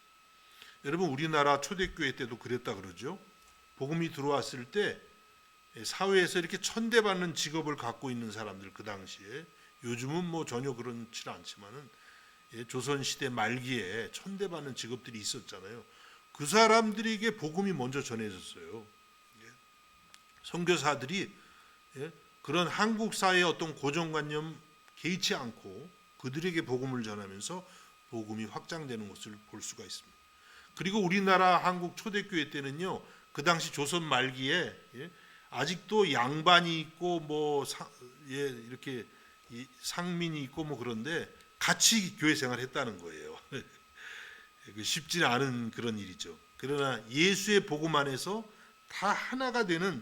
여러분 우리나라 초대교회 때도 그랬다 그러죠. 복음이 들어왔을 때 사회에서 이렇게 천대받는 직업을 갖고 있는 사람들 그 당시에 요즘은 뭐 전혀 그렇지 않지만은 조선시대 말기에 천대받는 직업들이 있었잖아요. 그 사람들에게 복음이 먼저 전해졌어요. 선교사들이 그런 한국 사회의 어떤 고정관념 개의치 않고 그들에게 복음을 전하면서 복음이 확장되는 것을 볼 수가 있습니다. 그리고 우리나라 한국 초대교회 때는요, 그 당시 조선 말기에 아직도 양반이 있고 뭐 이렇게 상민이 있고 뭐 그런데 같이 교회 생활했다는 거예요. 쉽지 않은 그런 일이죠. 그러나 예수의 복음 안에서 다 하나가 되는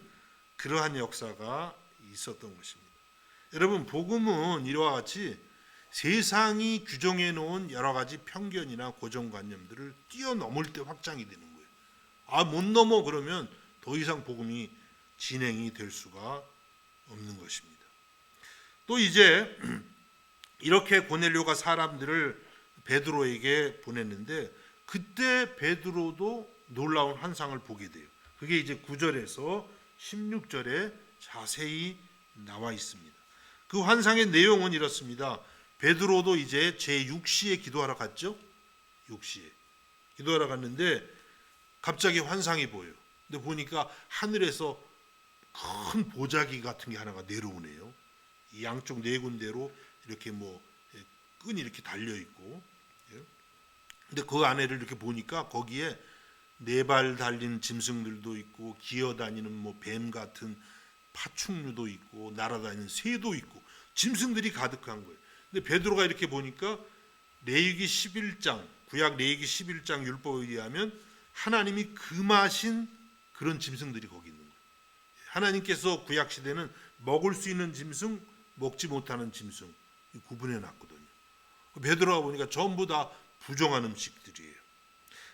그러한 역사가 있었던 것입니다. 여러분 복음은 이와 같이 세상이 규정해 놓은 여러 가지 편견이나 고정관념들을 뛰어넘을 때 확장이 되는 거예요. 못 넘어 그러면 더 이상 복음이 진행이 될 수가 없는 것입니다. 또 이제 이렇게 고넬료가 사람들을 베드로에게 보냈는데 그때 베드로도 놀라운 환상을 보게 돼요. 그게 이제 9절에서 16절에 자세히 나와 있습니다. 그 환상의 내용은 이렇습니다. 베드로도 이제 제6시에 기도하러 갔죠. 6시에 기도하러 갔는데 갑자기 환상이 보여요. 근데 보니까 하늘에서 큰 보자기 같은 게 하나가 내려오네요. 이 양쪽 네 군데로 이렇게 뭐 끈이 이렇게 달려 있고, 근데 그 안에를 이렇게 보니까 거기에 네 발 달린 짐승들도 있고 기어다니는 뭐 뱀 같은 파충류도 있고 날아다니는 새도 있고 짐승들이 가득한 거예요. 근데 베드로가 이렇게 보니까 레위기 11장, 구약 레위기 11장 율법에 의하면 하나님이 금하신 그런 짐승들이 거기 있는 거예요. 하나님께서 구약 시대는 먹을 수 있는 짐승, 먹지 못하는 짐승 구분해 놨거든요. 베드로가 보니까 전부 다 부정한 음식들이에요.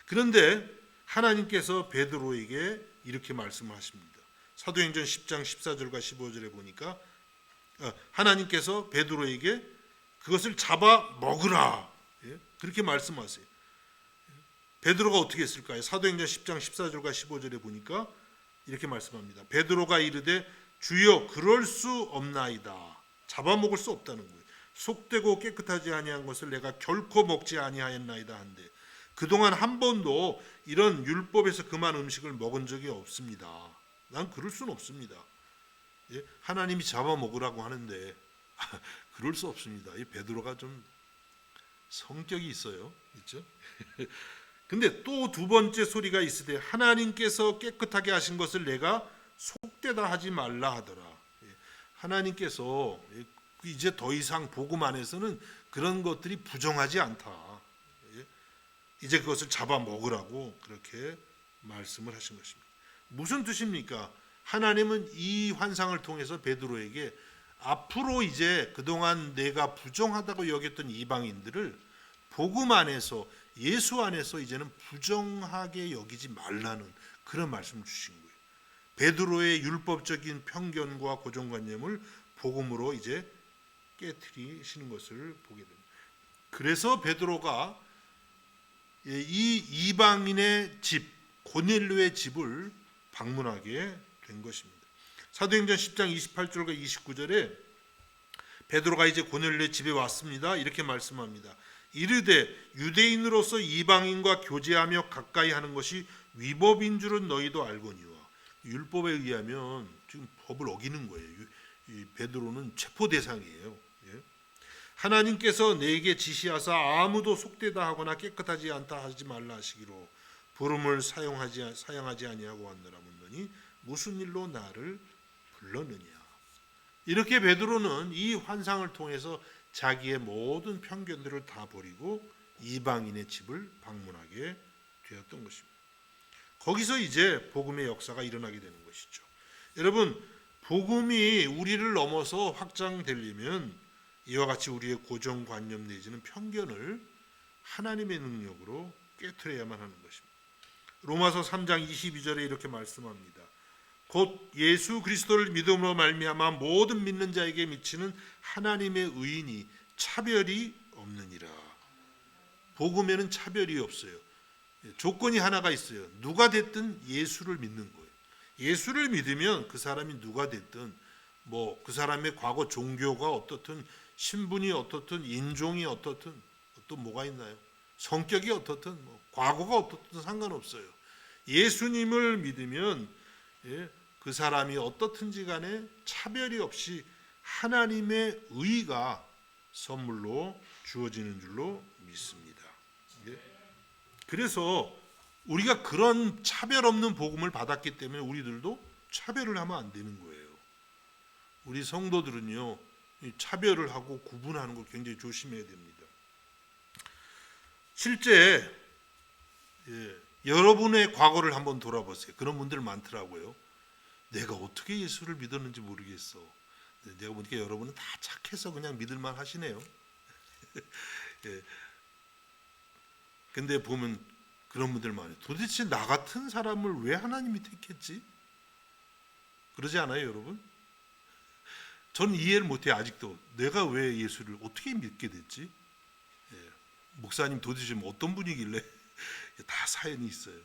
그런데 하나님께서 베드로에게 이렇게 말씀을 하십니다. 사도행전 10장 14절과 15절에 보니까 하나님께서 베드로에게 그것을 잡아 먹으라, 그렇게 말씀하세요. 베드로가 어떻게 했을까요? 사도행전 10장 14절과 15절에 보니까 이렇게 말씀합니다. 베드로가 이르되 주여 그럴 수 없나이다. 잡아먹을 수 없다는 거예요. 속되고 깨끗하지 아니한 것을 내가 결코 먹지 아니하였나이다 한데 그동안 한 번도 이런 율법에서 금한 음식을 먹은 적이 없습니다. 난 그럴 수는 없습니다. 하나님이 잡아먹으라고 하는데 그럴 수 없습니다. 이 베드로가 좀 성격이 있어요. 있죠? 근데 또 두 번째 소리가 있으되 하나님께서 깨끗하게 하신 것을 내가 속되다 하지 말라 하더라. 하나님께서 이제 더 이상 복음 안에서는 그런 것들이 부정하지 않다. 이제 그것을 잡아 먹으라고 그렇게 말씀을 하신 것입니다. 무슨 뜻입니까? 하나님은 이 환상을 통해서 베드로에게 앞으로 이제 그동안 내가 부정하다고 여겼던 이방인들을 복음 안에서 예수 안에서 이제는 부정하게 여기지 말라는 그런 말씀을 주신 거예요. 베드로의 율법적인 편견과 고정관념을 복음으로 이제 깨트리시는 것을 보게 됩니다. 그래서 베드로가 이 이방인의 집 고넬료의 집을 방문하게 된 것입니다. 사도행전 10장 28절과 29절에 베드로가 이제 고넬료의 집에 왔습니다. 이렇게 말씀합니다. 이르되 유대인으로서 이방인과 교제하며 가까이 하는 것이 위법인 줄은 너희도 알거니와. 율법에 의하면 지금 법을 어기는 거예요. 이 베드로는 체포 대상이에요. 하나님께서 내게 지시하사 아무도 속되다 하거나 깨끗하지 않다 하지 말라 하시기로 부름을 사용하지 아니하고 왔느라 묻더니 무슨 일로 나를 불렀느냐. 이렇게 베드로는 이 환상을 통해서 자기의 모든 편견들을 다 버리고 이방인의 집을 방문하게 되었던 것입니다. 거기서 이제 복음의 역사가 일어나게 되는 것이죠. 여러분, 복음이 우리를 넘어서 확장되려면 이와 같이 우리의 고정관념 내지는 편견을 하나님의 능력으로 깨트려야만 하는 것입니다. 로마서 3장 22절에 이렇게 말씀합니다. 곧 예수 그리스도를 믿음으로 말미암아 모든 믿는 자에게 미치는 하나님의 의인이 차별이 없느니라. 복음에는 차별이 없어요. 조건이 하나가 있어요. 누가 됐든 예수를 믿는 거예요. 예수를 믿으면 그 사람이 누가 됐든 뭐 그 사람의 과거 종교가 어떻든 신분이 어떻든 인종이 어떻든 또 뭐가 있나요? 성격이 어떻든 뭐 과거가 어떻든 상관없어요. 예수님을 믿으면 그 사람이 어떻든지 간에 차별이 없이 하나님의 의가 선물로 주어지는 줄로 믿습니다. 그래서 우리가 그런 차별 없는 복음을 받았기 때문에 우리들도 차별을 하면 안 되는 거예요. 우리 성도들은요, 차별을 하고 구분하는 걸 굉장히 조심해야 됩니다. 실제 여러분의 과거를 한번 돌아보세요. 그런 분들 많더라고요. 내가 어떻게 예수를 믿었는지 모르겠어. 내가 보니까 여러분은 다 착해서 그냥 믿을만 하시네요. 근데 보면 그런 분들 많아요. 도대체 나 같은 사람을 왜 하나님이 택했지? 그러지 않아요, 여러분? 저는 이해를 못해요. 아직도 내가 왜 예수를 어떻게 믿게 됐지? 목사님 도대체 어떤 분이길래 다 사연이 있어요.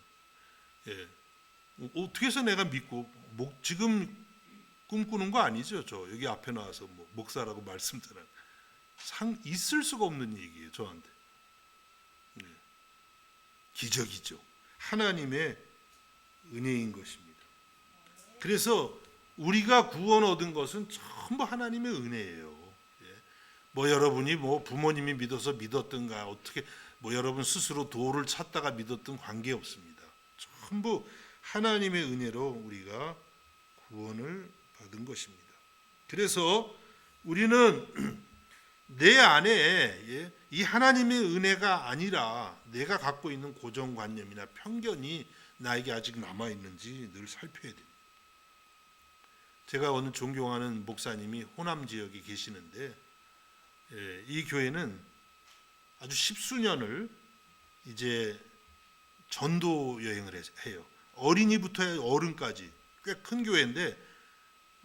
어떻게 해서 내가 믿고 지금 꿈꾸는 거 아니죠? 저 여기 앞에 나와서 뭐 목사라고 말씀드려 있을 수가 없는 얘기예요, 저한테. 네. 기적이죠. 하나님의 은혜인 것입니다. 그래서 우리가 구원 얻은 것은 전부 하나님의 은혜예요. 뭐 여러분이 뭐 부모님이 믿어서 믿었든가 어떻게 뭐 여러분 스스로 도를 찾다가 믿었든 관계 없습니다. 전부 하나님의 은혜로 우리가 구원을 받은 것입니다. 그래서 우리는 내 안에 이 하나님의 은혜가 아니라 내가 갖고 있는 고정관념이나 편견이 나에게 아직 남아 있는지 늘 살펴야 됩니다. 제가 어느 존경하는 목사님이 호남 지역에 계시는데 이 교회는 아주 십수년을 이제 전도 여행을 해요. 어린이부터 어른까지 꽤 큰 교회인데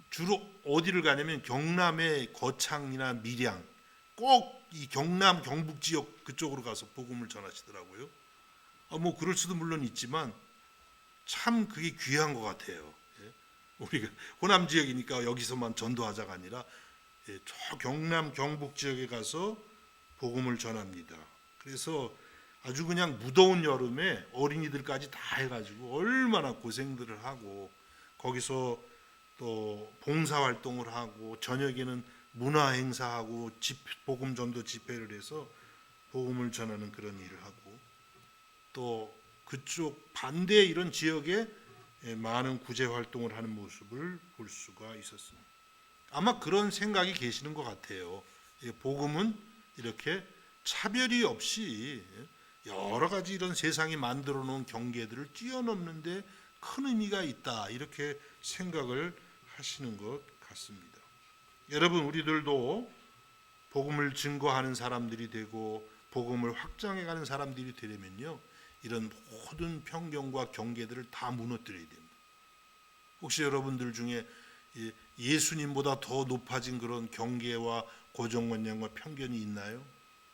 주로 어디를 가냐면 경남의 거창이나 밀양, 꼭 이 경남 경북 지역 그쪽으로 가서 복음을 전하시더라고요. 뭐 그럴 수도 물론 있지만 참 그게 귀한 것 같아요. 우리가 호남 지역이니까 여기서만 전도하자가 아니라 저 경남 경북 지역에 가서 복음을 전합니다. 그래서 아주 그냥 무더운 여름에 어린이들까지 다 해가지고 얼마나 고생들을 하고 거기서 또 봉사활동을 하고 저녁에는 문화 행사하고 복음 전도 집회를 해서 복음을 전하는 그런 일을 하고 또 그쪽 반대 이런 지역에 많은 구제 활동을 하는 모습을 볼 수가 있었습니다. 아마 그런 생각이 계시는 것 같아요. 복음은 이렇게 차별이 없이 여러 가지 이런 세상이 만들어 놓은 경계들을 뛰어넘는데 큰 의미가 있다 이렇게 생각을 하시는 것 같습니다. 여러분 우리들도 복음을 증거하는 사람들이 되고 복음을 확장해가는 사람들이 되려면요 이런 모든 편견과 경계들을 다 무너뜨려야 됩니다. 혹시 여러분들 중에 예수님보다 더 높아진 그런 경계와 고정관념과 편견이 있나요?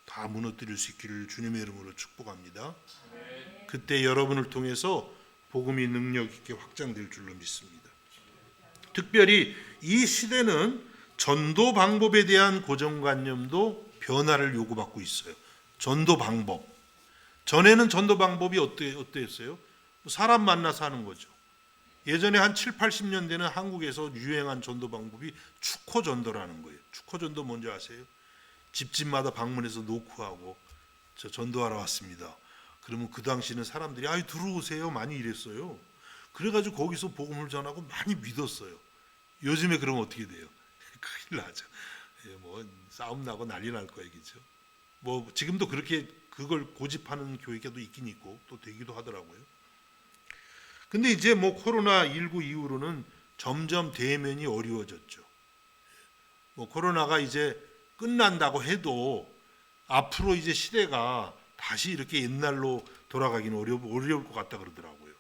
다 무너뜨릴 수 있기를 주님의 이름으로 축복합니다. 그때 여러분을 통해서 복음이 능력 있게 확장될 줄로 믿습니다. 특별히 이 시대는 전도 방법에 대한 고정관념도 변화를 요구받고 있어요. 전도 방법. 전에는 전도 방법이 어땠어요? 사람 만나서 하는 거죠. 예전에 한 7, 80년대는 한국에서 유행한 전도 방법이 축호 전도라는 거예요. 축호 전도 뭔지 아세요? 집집마다 방문해서 노크하고 저 전도하러 왔습니다. 그러면 그 당시는 사람들이 아유 들어오세요 많이 이랬어요. 그래가지고 거기서 복음을 전하고 많이 믿었어요. 요즘에 그러면 어떻게 돼요? 큰일 나죠. 뭐 싸움 나고 난리 날 거예요, 그죠? 뭐 지금도 그렇게 그걸 고집하는 교회도 있긴 있고 또 되기도 하더라고요. 근데 이제 뭐 코로나19 이후로는 점점 대면이 어려워졌죠. 뭐 코로나가 이제 끝난다고 해도 앞으로 이제 시대가 다시 이렇게 옛날로 돌아가기는 어려울 것 같다 그러더라고요.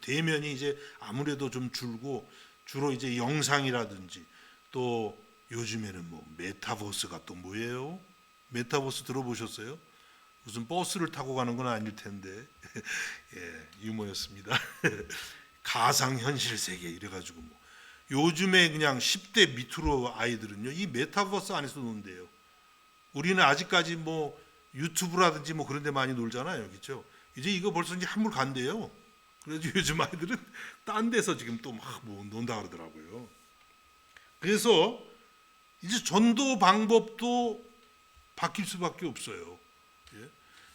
대면이 이제 아무래도 좀 줄고 주로 이제 영상이라든지 또 요즘에는 뭐 메타버스가 또 뭐예요? 메타버스 들어보셨어요? 무슨 버스를 타고 가는 건 아닐 텐데 유머였습니다. 가상현실 세계 이래가지고 뭐 요즘에 그냥 10대 밑으로 아이들은요 이 메타버스 안에서 논대요. 우리는 아직까지 뭐 유튜브라든지 뭐 그런 데 많이 놀잖아요, 그렇죠? 이제 이거 벌써 이제 한물 간대요. 그래서 요즘 아이들은 딴 데서 지금 또 막 뭐 논다 그러더라고요. 그래서 이제 전도 방법도 바뀔 수밖에 없어요.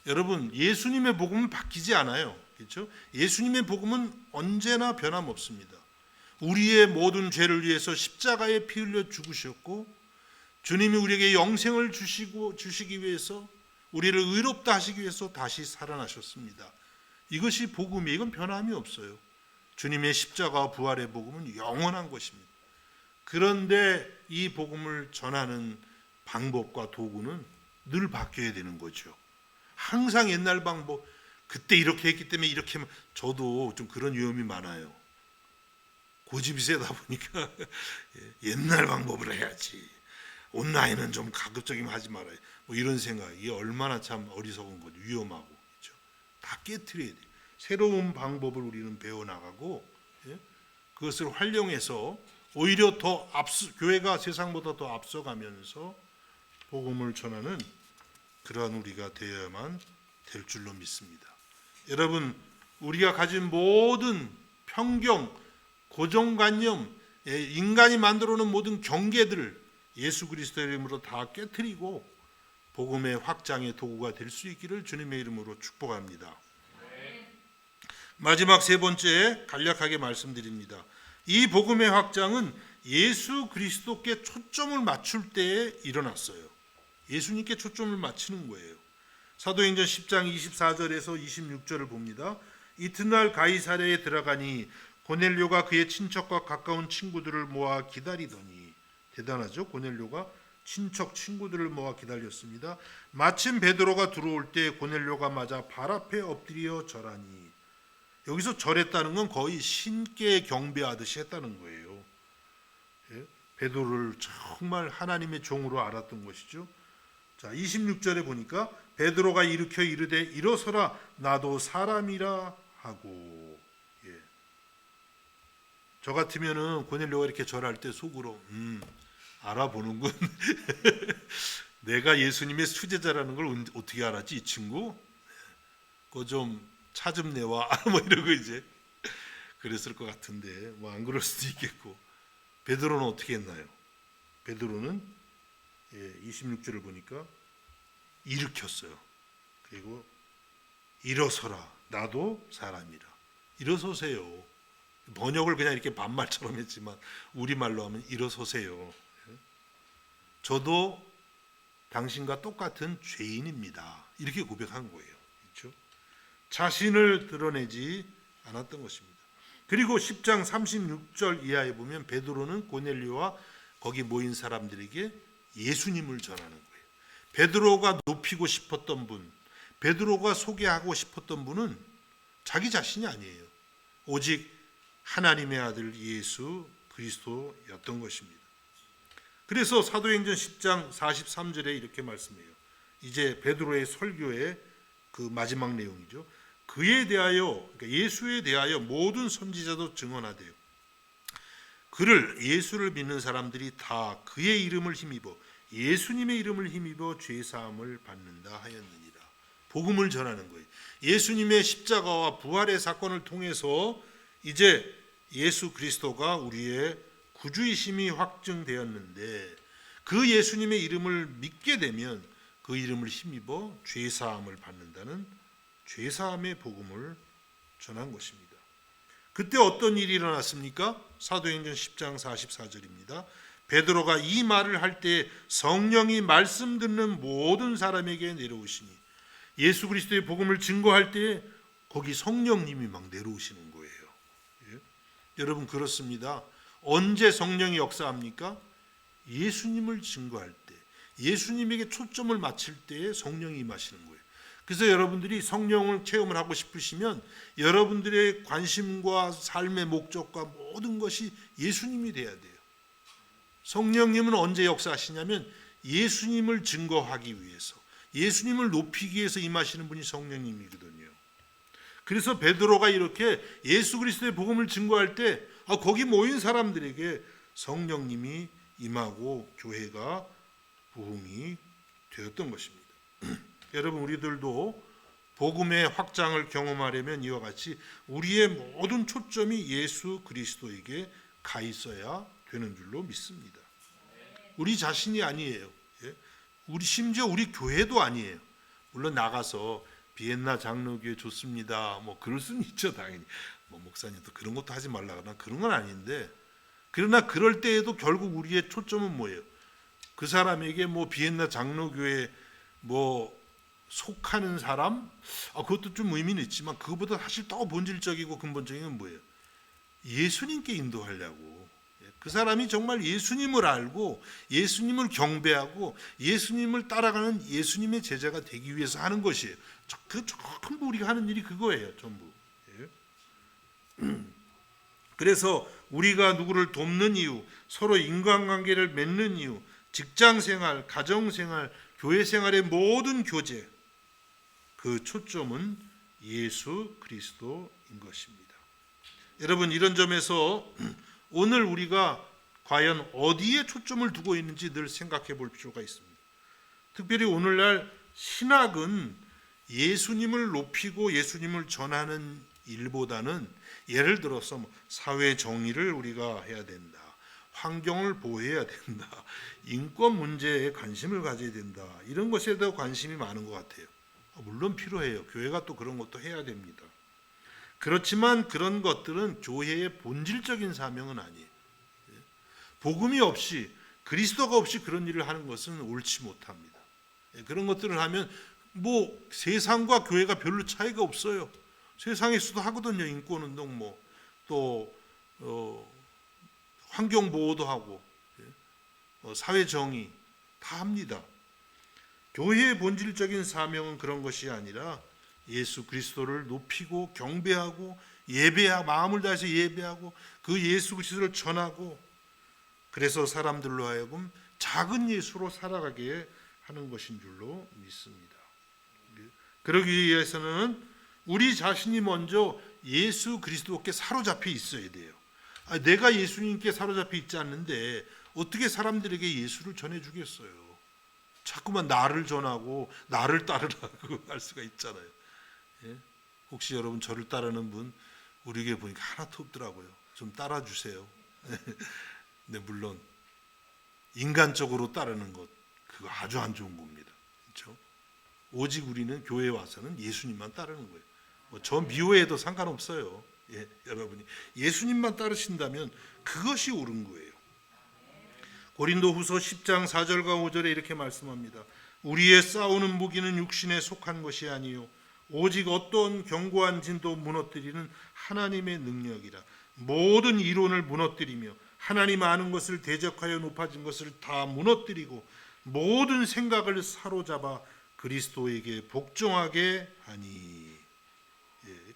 여러분 예수님의 복음은 바뀌지 않아요, 그렇죠? 예수님의 복음은 언제나 변함없습니다. 우리의 모든 죄를 위해서 십자가에 피 흘려 죽으셨고 주님이 우리에게 영생을 주시기 위해서 우리를 의롭다 하시기 위해서 다시 살아나셨습니다. 이것이 복음이에요. 이건 변함이 없어요. 주님의 십자가와 부활의 복음은 영원한 것입니다. 그런데 이 복음을 전하는 방법과 도구는 늘 바뀌어야 되는 거죠. 항상 옛날 방법, 그때 이렇게 했기 때문에 이렇게 하면 저도 좀 그런 위험이 많아요. 고집이 세다 보니까 옛날 방법을 해야지. 온라인은 좀 가급적이면 하지 말아요. 뭐 이런 생각, 이게 얼마나 참 어리석은 거죠. 위험하고. 그렇죠? 다 깨트려야 돼요. 새로운 방법을 우리는 배워나가고 예? 그것을 활용해서 오히려 더 교회가 세상보다 더 앞서가면서 복음을 전하는 그러한 우리가 되어야만 될 줄로 믿습니다. 여러분, 우리가 가진 모든 편견, 고정관념, 인간이 만들어 놓은 모든 경계들을 예수 그리스도의 이름으로 다 깨트리고 복음의 확장의 도구가 될 수 있기를 주님의 이름으로 축복합니다. 마지막 세 번째 간략하게 말씀드립니다. 이 복음의 확장은 예수 그리스도께 초점을 맞출 때에 일어났어요. 예수님께 초점을 맞추는 거예요. 사도행전 10장 24절에서 26절을 봅니다. 이튿날 가이사랴에 들어가니 고넬료가 그의 친척과 가까운 친구들을 모아 기다리더니, 대단하죠? 고넬료가 친척 친구들을 모아 기다렸습니다. 마침 베드로가 들어올 때 고넬료가 맞아 발 앞에 엎드려 절하니, 여기서 절했다는 건 거의 신께 경배하듯이 했다는 거예요. 예? 베드로를 정말 하나님의 종으로 알았던 것이죠. 자, 26절에 보니까 베드로가 일으켜 이르되 일어서라 나도 사람이라 하고. 예. 저 같으면은 고넬료가 이렇게 절할 때 속으로 알아보는군. 내가 예수님의 수제자라는 걸 어떻게 알았지 이 친구? 그거 좀 차 좀 내와 뭐 이러고 이제 그랬을 것 같은데 뭐 안 그럴 수도 있겠고. 베드로는 어떻게 했나요? 베드로는 26절을 보니까 일으켰어요. 그리고 일어서라 나도 사람이라. 일어서세요. 번역을 그냥 이렇게 반말처럼 했지만 우리말로 하면 일어서세요. 저도 당신과 똑같은 죄인입니다. 이렇게 고백한 거예요. 그렇죠? 자신을 드러내지 않았던 것입니다. 그리고 10장 36절 이하에 보면 베드로는 고넬료와 거기 모인 사람들에게 예수님을 전하는 거예요. 베드로가 높이고 싶었던 분, 베드로가 소개하고 싶었던 분은 자기 자신이 아니에요. 오직 하나님의 아들 예수 그리스도였던 것입니다. 그래서 사도행전 10장 43절에 이렇게 말씀해요. 이제 베드로의 설교의 그 마지막 내용이죠. 그에 대하여, 그러니까 예수에 대하여 모든 선지자도 증언하되요. 그를, 예수를 믿는 사람들이 다 그의 이름을 힘입어, 예수님의 이름을 힘입어 죄사함을 받는다 하였느니라. 복음을 전하는 거예요. 예수님의 십자가와 부활의 사건을 통해서 이제 예수 그리스도가 우리의 구주이심이 확증되었는데, 그 예수님의 이름을 믿게 되면 그 이름을 힘입어 죄사함을 받는다는 죄사함의 복음을 전한 것입니다. 그때 어떤 일이 일어났습니까? 사도행전 10장 44절입니다. 베드로가 이 말을 할 때 성령이 말씀 듣는 모든 사람에게 내려오시니, 예수 그리스도의 복음을 증거할 때 거기 성령님이 막 내려오시는 거예요. 예? 여러분 그렇습니다. 언제 성령이 역사합니까? 예수님을 증거할 때, 예수님에게 초점을 맞출 때에 성령이 임하시는 거예요. 그래서 여러분들이 성령을 체험을 하고 싶으시면 여러분들의 관심과 삶의 목적과 모든 것이 예수님이 돼야 돼요. 성령님은 언제 역사하시냐면 예수님을 증거하기 위해서, 예수님을 높이기 위해서 임하시는 분이 성령님이거든요. 그래서 베드로가 이렇게 예수 그리스도의 복음을 증거할 때 거기 모인 사람들에게 성령님이 임하고 교회가 부흥이 되었던 것입니다. 여러분 우리들도 복음의 확장을 경험하려면 이와 같이 우리의 모든 초점이 예수 그리스도에게 가 있어야 되는 줄로 믿습니다. 우리 자신이 아니에요. 우리 심지어 우리 교회도 아니에요. 물론 나가서 비엔나 장로교회 좋습니다. 뭐 그럴 수는 있죠, 당연히. 뭐 목사님도 그런 것도 하지 말라거나 그런 건 아닌데, 그러나 그럴 때에도 결국 우리의 초점은 뭐예요? 그 사람에게 뭐 비엔나 장로교회 뭐 속하는 사람, 그것도 좀 의미는 있지만 그것보다 사실 더 본질적이고 근본적인 건 뭐예요? 예수님께 인도하려고. 그 사람이 정말 예수님을 알고 예수님을 경배하고 예수님을 따라가는 예수님의 제자가 되기 위해서 하는 것이에요. 그 전부 우리가 하는 일이 그거예요, 전부. 그래서 우리가 누구를 돕는 이유, 서로 인간관계를 맺는 이유, 직장생활, 가정생활, 교회생활의 모든 교제, 그 초점은 예수 그리스도인 것입니다. 여러분, 이런 점에서 오늘 우리가 과연 어디에 초점을 두고 있는지 늘 생각해 볼 필요가 있습니다. 특별히 오늘날 신학은 예수님을 높이고 예수님을 전하는 일보다는 예를 들어서 사회 정의를 우리가 해야 된다, 환경을 보호해야 된다, 인권 문제에 관심을 가져야 된다, 이런 것에 더 관심이 많은 것 같아요. 물론 필요해요. 교회가 또 그런 것도 해야 됩니다. 그렇지만 그런 것들은 교회의 본질적인 사명은 아니에요. 복음이 없이, 그리스도가 없이 그런 일을 하는 것은 옳지 못합니다. 그런 것들을 하면 세상과 교회가 별로 차이가 없어요. 세상에서도 하거든요. 인권운동, 또 환경보호도 하고, 사회정의 다 합니다. 교회의 본질적인 사명은 그런 것이 아니라 예수 그리스도를 높이고 경배하고 마음을 다해서 예배하고 그 예수 그리스도를 전하고, 그래서 사람들로 하여금 작은 예수로 살아가게 하는 것인 줄로 믿습니다. 그러기 위해서는 우리 자신이 먼저 예수 그리스도께 사로잡혀 있어야 돼요. 내가 예수님께 사로잡혀 있지 않는데 어떻게 사람들에게 예수를 전해주겠어요? 자꾸만 나를 전하고 나를 따르라고 할 수가 있잖아요. 혹시 여러분 저를 따르는 분 우리 교회 보니까 하나도 없더라고요. 좀 따라주세요. 네, 물론 인간적으로 따르는 것, 그거 아주 안 좋은 겁니다. 그렇죠? 오직 우리는 교회에 와서는 예수님만 따르는 거예요. 저 미워해도 상관없어요. 여러분이 예수님만 따르신다면 그것이 옳은 거예요. 고린도후서 10장 4절과 5절에 이렇게 말씀합니다. 우리의 싸우는 무기는 육신에 속한 것이 아니요 오직 어떤 견고한 진도 무너뜨리는 하나님의 능력이라. 모든 이론을 무너뜨리며 하나님 아는 것을 대적하여 높아진 것을 다 무너뜨리고 모든 생각을 사로잡아 그리스도에게 복종하게 하니.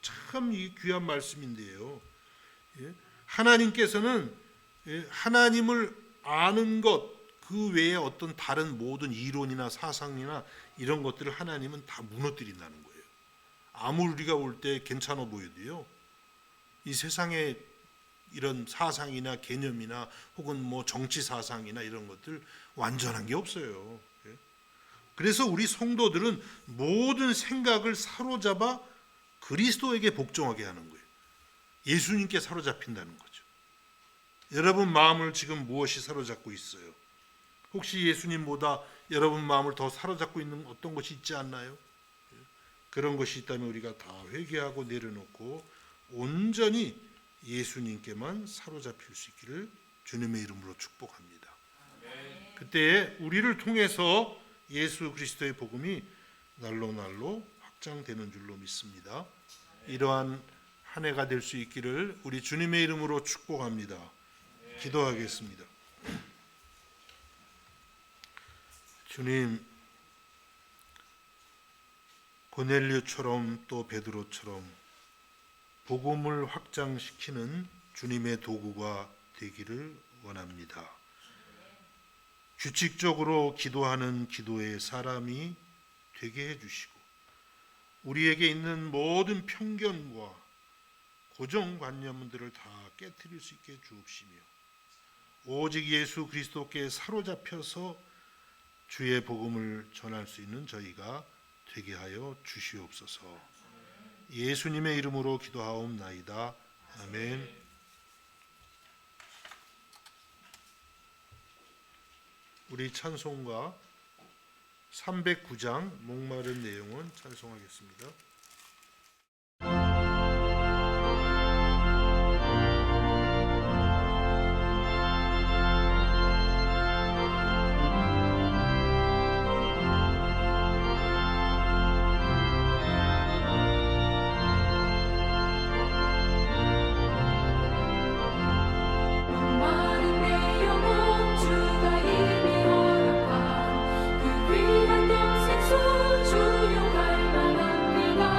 참 이 귀한 말씀인데요. 하나님께서는 하나님을 아는 것, 그 외에 어떤 다른 모든 이론이나 사상이나 이런 것들을 하나님은 다 무너뜨린다는 거예요. 아무리 우리가 올 때 괜찮아 보여도요, 이 세상에 이런 사상이나 개념이나 혹은 정치 사상이나 이런 것들 완전한 게 없어요. 그래서 우리 성도들은 모든 생각을 사로잡아 그리스도에게 복종하게 하는 거예요. 예수님께 사로잡힌다는 거죠. 여러분 마음을 지금 무엇이 사로잡고 있어요? 혹시 예수님보다 여러분 마음을 더 사로잡고 있는 어떤 것이 있지 않나요? 그런 것이 있다면 우리가 다 회개하고 내려놓고 온전히 예수님께만 사로잡힐 수 있기를 주님의 이름으로 축복합니다. 그때 우리를 통해서 예수 그리스도의 복음이 날로 확장되는 줄로 믿습니다. 이러한 한 해가 될 수 있기를 우리 주님의 이름으로 축복합니다. 기도하겠습니다. 주님, 고넬료처럼 또 베드로처럼 복음을 확장시키는 주님의 도구가 되기를 원합니다. 규칙적으로 기도하는 기도의 사람이 되게 해주시고 우리에게 있는 모든 편견과 고정관념들을 다 깨트릴 수 있게 주옵시며 오직 예수 그리스도께 사로잡혀서 주의 복음을 전할 수 있는 저희가 되게 하여 주시옵소서. 예수님의 이름으로 기도하옵나이다. 아멘. 우리 찬송가 309장 목마른 내용은 찬송하겠습니다. 주용할 만합니다.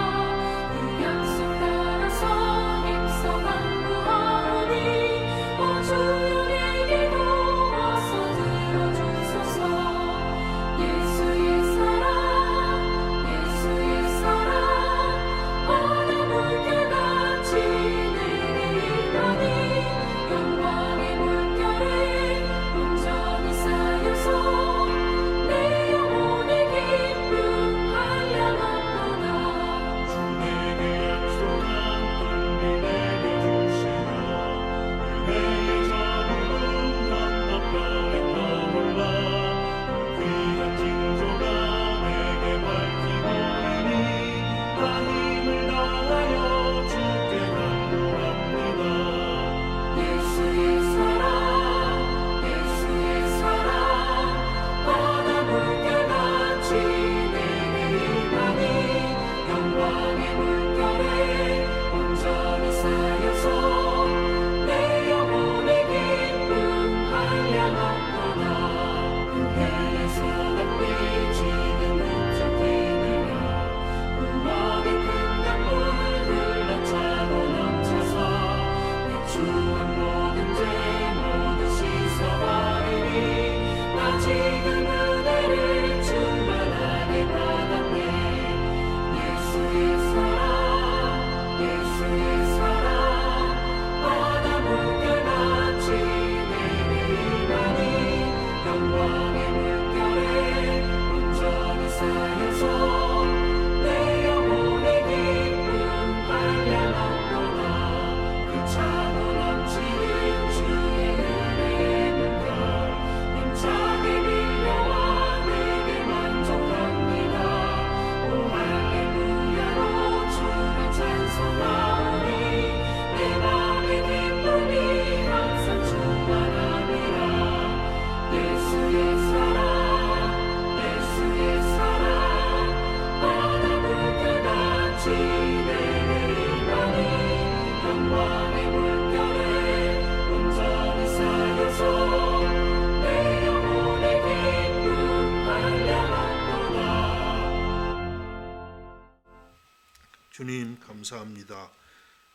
주님 감사합니다.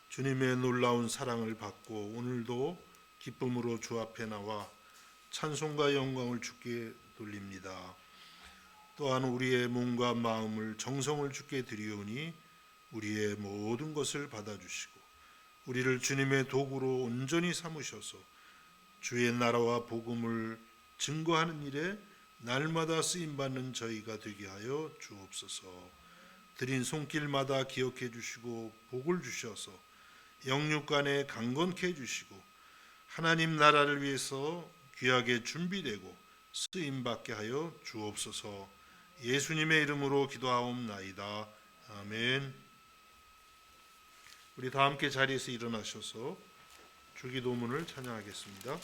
주님의 놀라운 사랑을 받고 오늘도 기쁨으로 주 앞에 나와 찬송과 영광을 주께 돌립니다. 또한 우리의 몸과 마음을 정성을 주께 드리오니 우리의 모든 것을 받아주시고 우리를 주님의 도구로 온전히 삼으셔서 주의 나라와 복음을 증거하는 일에 날마다 쓰임받는 저희가 되게 하여 주옵소서. 드린 손길마다 기억해 주시고 복을 주셔서 영육간에 강건케 해주시고 하나님 나라를 위해서 귀하게 준비되고 쓰임받게 하여 주옵소서. 예수님의 이름으로 기도하옵나이다. 아멘. 우리 다 함께 자리에서 일어나셔서 주기도문을 찬양하겠습니다.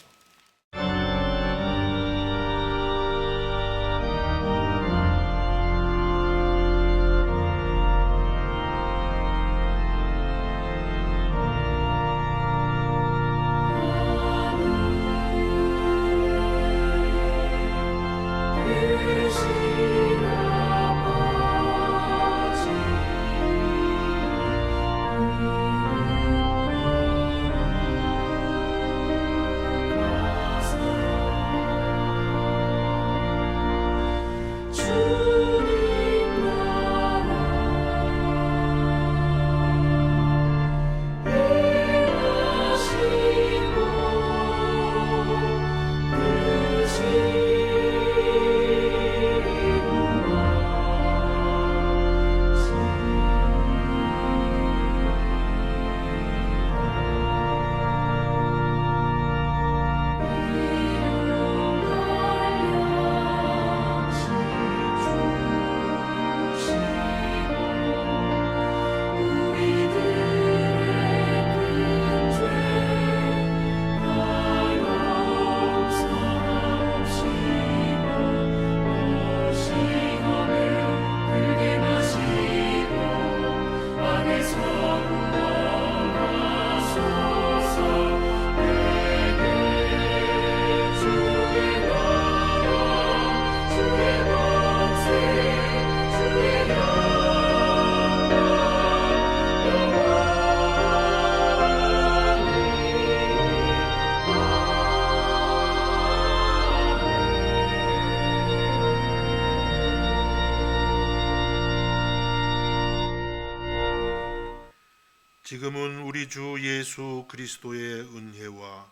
지금은 우리 주 예수 그리스도의 은혜와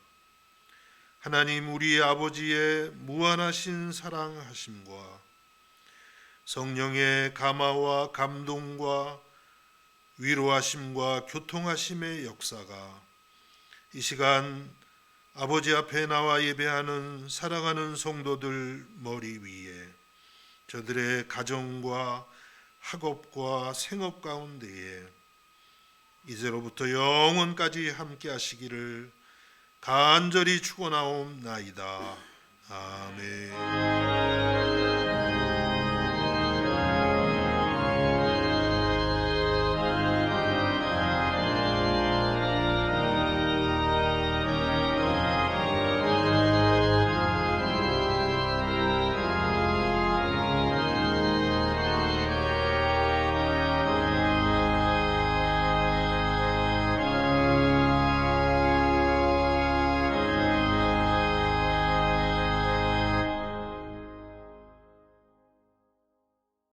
하나님 우리 아버지의 무한하신 사랑하심과 성령의 감화와 감동과 위로하심과 교통하심의 역사가 이 시간 아버지 앞에 나와 예배하는 사랑하는 성도들 머리 위에 저들의 가정과 학업과 생업 가운데에 이제로부터 영원까지 함께 하시기를 간절히 축원하옵나이다. 아멘.